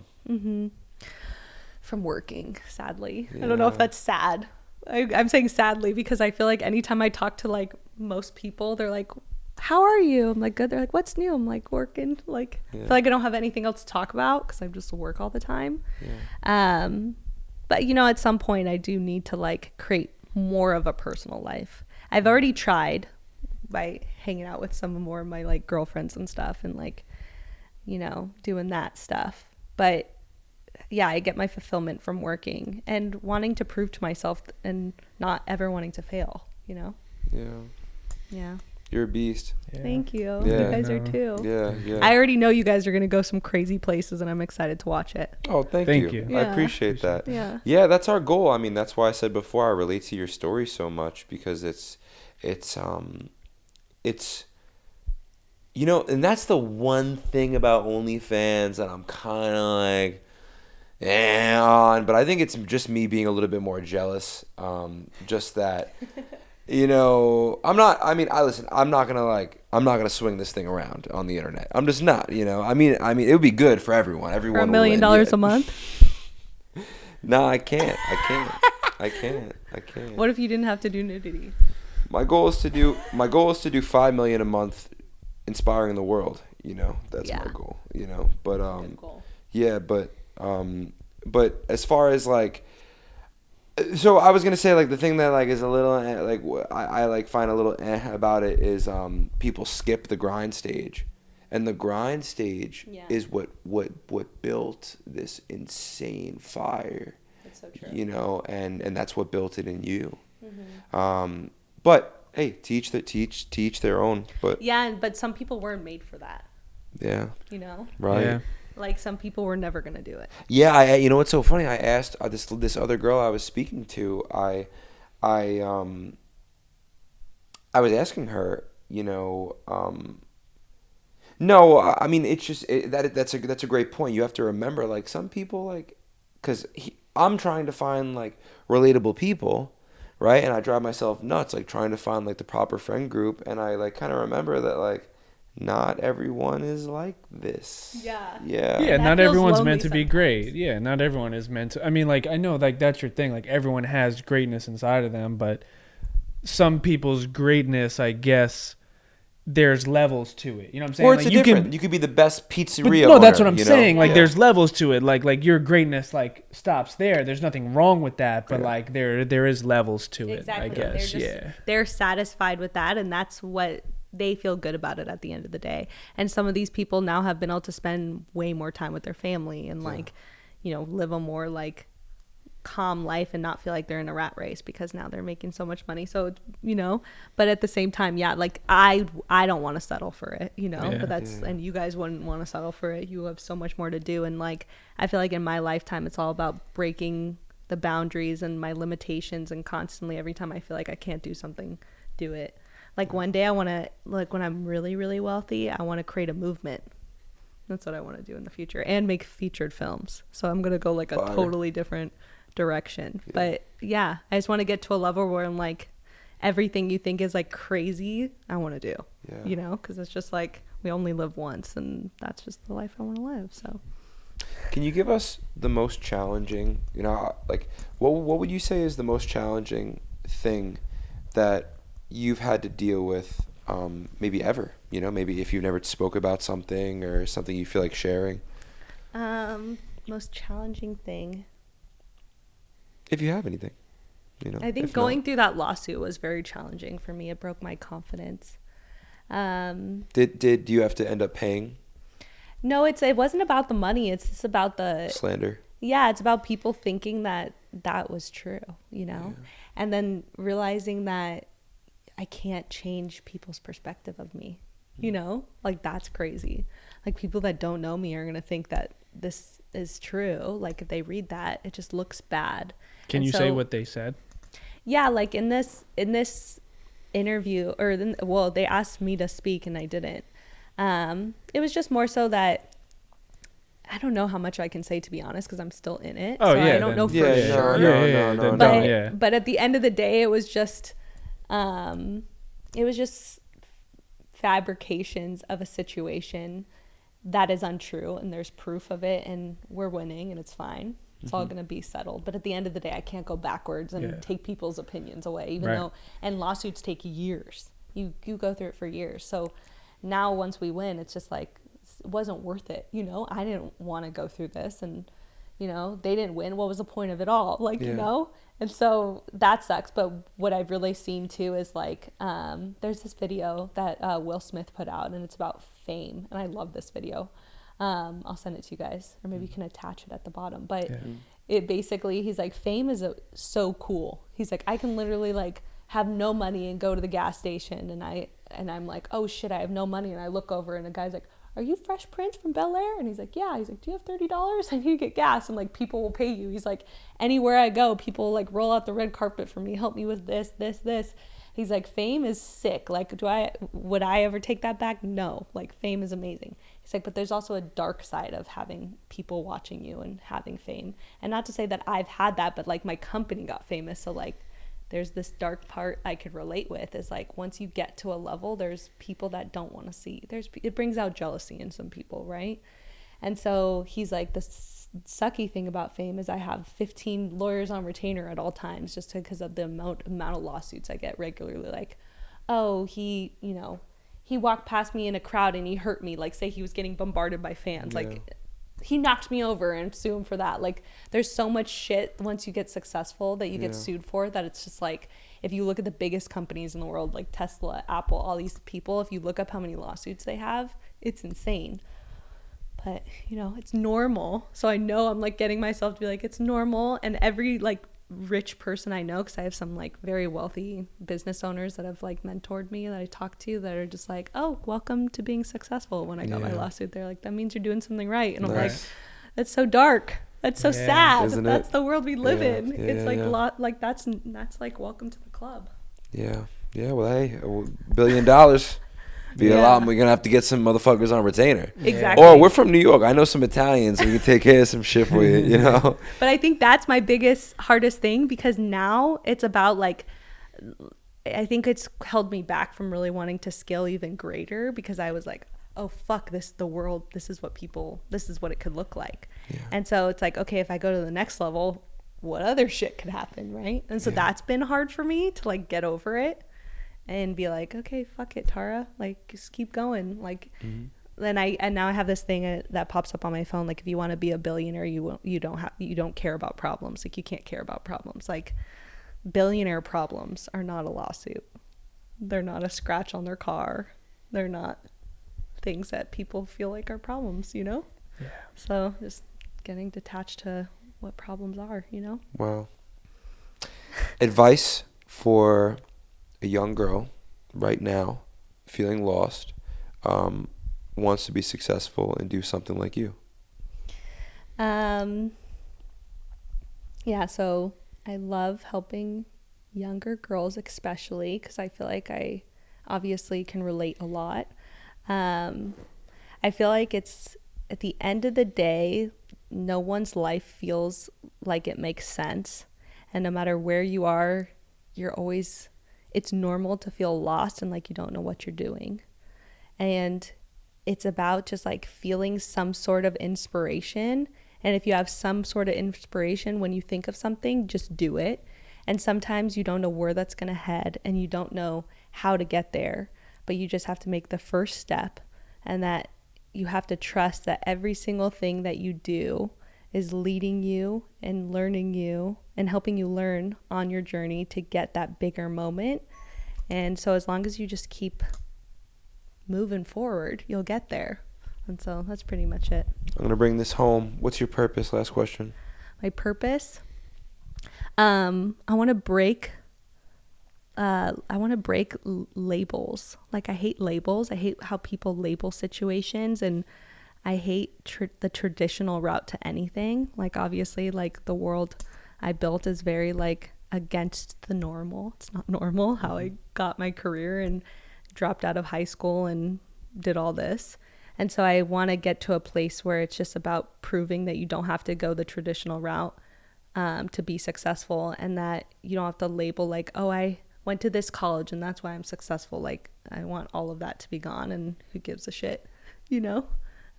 From working, sadly. I don't know if that's sad. I'm saying sadly because I feel like anytime I talk to like most people, they're like, how are you? I'm like, good. They're like, what's new? I'm like, working. Like, I feel like I don't have anything else to talk about because I'm just at work all the time. But you know, at some point I do need to like create more of a personal life. I've already tried by hanging out with some more of my like girlfriends and stuff and like, you know, doing that stuff. But yeah, I get my fulfillment from working and wanting to prove to myself and not ever wanting to fail, you know? Yeah. You're a beast. Thank you. Yeah. You guys are too. Yeah. I already know you guys are going to go some crazy places and I'm excited to watch it. Oh, thank you. I appreciate that. Yeah, that's our goal. I mean, that's why I said before I relate to your story so much because it's you know, and that's the one thing about OnlyFans that I'm kind of like on, but I think it's just me being a little bit more jealous. Just that, you know, I'm not gonna swing this thing around on the internet. I'm just not, you know. I mean, it would be good for everyone. For $1 million a month? No, I can't. What if you didn't have to do nudity? My goal is to do $5 million a month, inspiring the world. You know, that's my goal. You know, but yeah, but as far as like, so I was gonna say like the thing that like is a little like I like find a little about it is people skip the grind stage, and the grind stage is what built this insane fire. That's so true. You know, and that's what built it in you. But hey, teach their own. But but some people weren't made for that. Yeah. You know. Right. Yeah. Like some people were never gonna do it. Yeah, you know what's so funny? I asked this other girl I was speaking to. I was asking her, you know, no, I mean it's just that's a great point. You have to remember, like some people, like, because I'm trying to find like relatable people, right? And I drive myself nuts, like trying to find like the proper friend group, and I like kind of remember that like not everyone is like this. Yeah. Yeah. Yeah, That not feels everyone's lonely meant to be sometimes. great. Yeah, not everyone is meant to. I mean, like, I know, like, that's your thing. Like, everyone has greatness inside of them, but some people's greatness, I guess, there's levels to it. You know what I'm saying? Or it's like, different. You could be the best but pizzeria no, that's owner, what I'm saying. Like, Yeah. there's levels to it. Like your greatness, like, stops there. There's nothing wrong with that, but Yeah. like, there is levels to Exactly. it. I guess. They're satisfied with that, and that's what they feel good about it at the end of the day. And some of these people now have been able to spend way more time with their family and like, live a more like calm life and not feel like they're in a rat race because now they're making so much money. So, but at the same time, like I don't want to settle for it, but and you guys wouldn't want to settle for it. You have so much more to do. And like, I feel like in my lifetime, it's all about breaking the boundaries and my limitations, and constantly every time I feel like I can't do something, do it. Like one day I want to, like when I'm really, really wealthy, I want to create a movement. That's what I want to do in the future, and make featured films. So I'm going to go like a totally different direction. Yeah. But yeah, I just want to get to a level where I'm like, everything you think is like crazy, I want to do, because it's just like we only live once, and that's just the life I want to live. So can you give us the most challenging, like what would you say is the most challenging thing that you've had to deal with, maybe ever, maybe if you've never spoke about something or something you feel like sharing? Most challenging thing, if you have anything, I think going through that lawsuit was very challenging for me. It broke my confidence. Did you have to end up paying? No, it wasn't about the money. It's just about the slander. Yeah, it's about people thinking that was true, and then realizing that I can't change people's perspective of me, like that's crazy. Like people that don't know me are going to think that this is true. Like if they read that, it just looks bad. Can you say what they said? Yeah. Like in this interview they asked me to speak and I didn't. It was just more so that I don't know how much I can say, to be honest, because I'm still in it. Oh, so yeah. I don't know for sure. No. But at the end of the day, it was just fabrications of a situation that is untrue, and there's proof of it, and we're winning, and it's fine. It's all going to be settled. But at the end of the day, I can't go backwards and take people's opinions away, even though, and lawsuits take years. You go through it for years. So now once we win, it's just like, it wasn't worth it. I didn't want to go through this, and, they didn't win. What was the point of it all? Like, and so that sucks. But what I've really seen too is like, there's this video that Will Smith put out, and it's about fame. And I love this video. I'll send it to you guys, or maybe you can attach it at the bottom. But it basically, he's like, fame is so cool. He's like, I can literally like have no money and go to the gas station, and I'm like, oh shit, I have no money, and I look over, and a guy's like, are you Fresh Prince from Bel Air? And he's like, yeah. He's like, do you have $30? I need to get gas. And like, people will pay you. He's like, anywhere I go, people like roll out the red carpet for me, help me with this. He's like, fame is sick. Like, would I ever take that back? No. Like, fame is amazing. He's like, but there's also a dark side of having people watching you and having fame. And not to say that I've had that, but like my company got famous. So like, there's this dark part I could relate with, is like, once you get to a level, there's people that don't want to see. It brings out jealousy in some people, right? And so he's like, the sucky thing about fame is I have 15 lawyers on retainer at all times, just because of the amount of lawsuits I get regularly. Like, oh, he walked past me in a crowd and he hurt me. Like, say he was getting bombarded by fans. Like, he knocked me over, and sue him for that. Like, there's so much shit once you get successful that you get sued for, that it's just like, if you look at the biggest companies in the world, like Tesla, Apple, all these people, if you look up how many lawsuits they have, it's insane. But it's normal. So I know I'm like getting myself to be like, it's normal. And every like rich person I know, because I have some like very wealthy business owners that have like mentored me, that I talk to, that are just like, oh, welcome to being successful. When I got my lawsuit, they're like, that means you're doing something right. And I'm like, that's so dark, that's so sad. That's the world we live in. It's like like that's like, welcome to the club. Well, hey, $1 billion be a lot. We're gonna have to get some motherfuckers on retainer. Exactly. Or we're from New York. I know some Italians, so we can take care of some shit for you. But I think that's my hardest thing, because now it's about like, I think it's held me back from really wanting to scale even greater, because I was like, oh fuck, this the world, this is what it could look like. Yeah. And so it's like, okay, if I go to the next level, what other shit could happen, right? And so that's been hard for me to like get over it and be like, okay, fuck it, Tara, like just keep going. Like then now I have this thing that pops up on my phone, like if you want to be a billionaire, you don't care about problems. Like you can't care about problems. Like billionaire problems are not a lawsuit. They're not a scratch on their car. They're not things that people feel like are problems, you know? Yeah. So just getting detached to what problems are, you know? Wow. Advice for a young girl right now feeling lost, wants to be successful and do something like you. Yeah, so I love helping younger girls, especially because I feel like I obviously can relate a lot. I feel like it's at the end of the day, no one's life feels like it makes sense. And no matter where you are, it's normal to feel lost and like you don't know what you're doing. And it's about just like feeling some sort of inspiration. And if you have some sort of inspiration, when you think of something, just do it. And sometimes you don't know where that's going to head and you don't know how to get there, but you just have to make the first step, and that you have to trust that every single thing that you do is leading you and learning you and helping you learn on your journey to get that bigger moment. And so as long as you just keep moving forward, you'll get there. And so that's pretty much it. I'm going to bring this home. What's your purpose? Last question. My purpose? I want to break labels. Like I hate labels. I hate how people label situations, and I hate the traditional route to anything. Like obviously, like the world I built is very like against the normal. It's not normal how I got my career and dropped out of high school and did all this. And so I want to get to a place where it's just about proving that you don't have to go the traditional route to be successful, and that you don't have to label like, oh, I went to this college and that's why I'm successful. Like I want all of that to be gone, and who gives a shit, you know?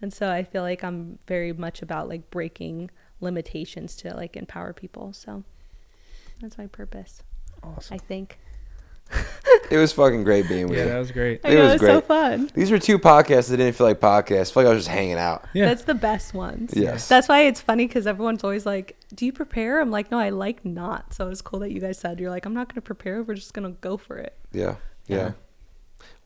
And so I feel like I'm very much about like breaking limitations to like empower people. So that's my purpose. Awesome. I think. It was fucking great being with you. Yeah, that was great. I know, it was so fun. These were two podcasts that didn't feel like podcasts. I feel like I was just hanging out. Yeah. That's the best ones. Yes. That's why it's funny, because everyone's always like, do you prepare? I'm like, no, I like not. So it's cool that you guys said, you're like, I'm not going to prepare. We're just going to go for it. Yeah.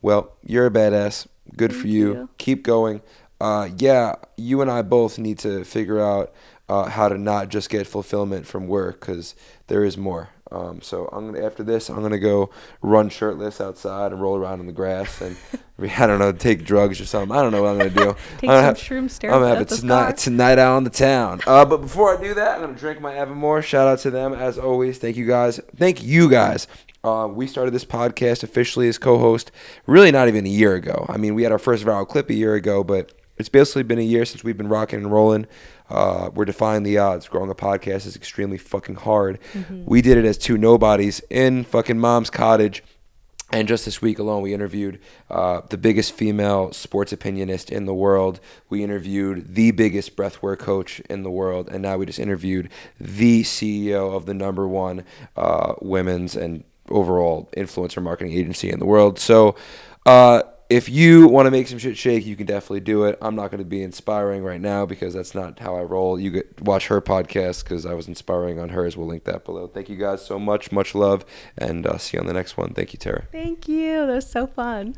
Well, you're a badass. Good for you. Keep going. You and I both need to figure out how to not just get fulfillment from work, because there is more. So after this, I'm gonna go run shirtless outside and roll around in the grass, and I don't know, take drugs or something. I don't know what I'm gonna do. Take some shrooms. I'm gonna have it tonight out on the town. But before I do that, I'm gonna drink my Evermore. Shout out to them as always. Thank you guys. We started this podcast officially as co-host really not even a year ago. I mean, we had our first viral clip a year ago, but it's basically been a year since we've been rocking and rolling. We're defying the odds. Growing a podcast is extremely fucking hard. Mm-hmm. We did it as two nobodies in fucking mom's cottage. And just this week alone, we interviewed the biggest female sports opinionist in the world. We interviewed the biggest breathwork coach in the world. And now we just interviewed the CEO of the number one women's and overall influencer marketing agency in the world. So if you want to make some shit shake, you can definitely do it. I'm not going to be inspiring right now because that's not how I roll. You watch her podcast because I was inspiring on hers. We'll link that below. Thank you guys so much. Much love. And see you on the next one. Thank you, Tara. Thank you. That was so fun.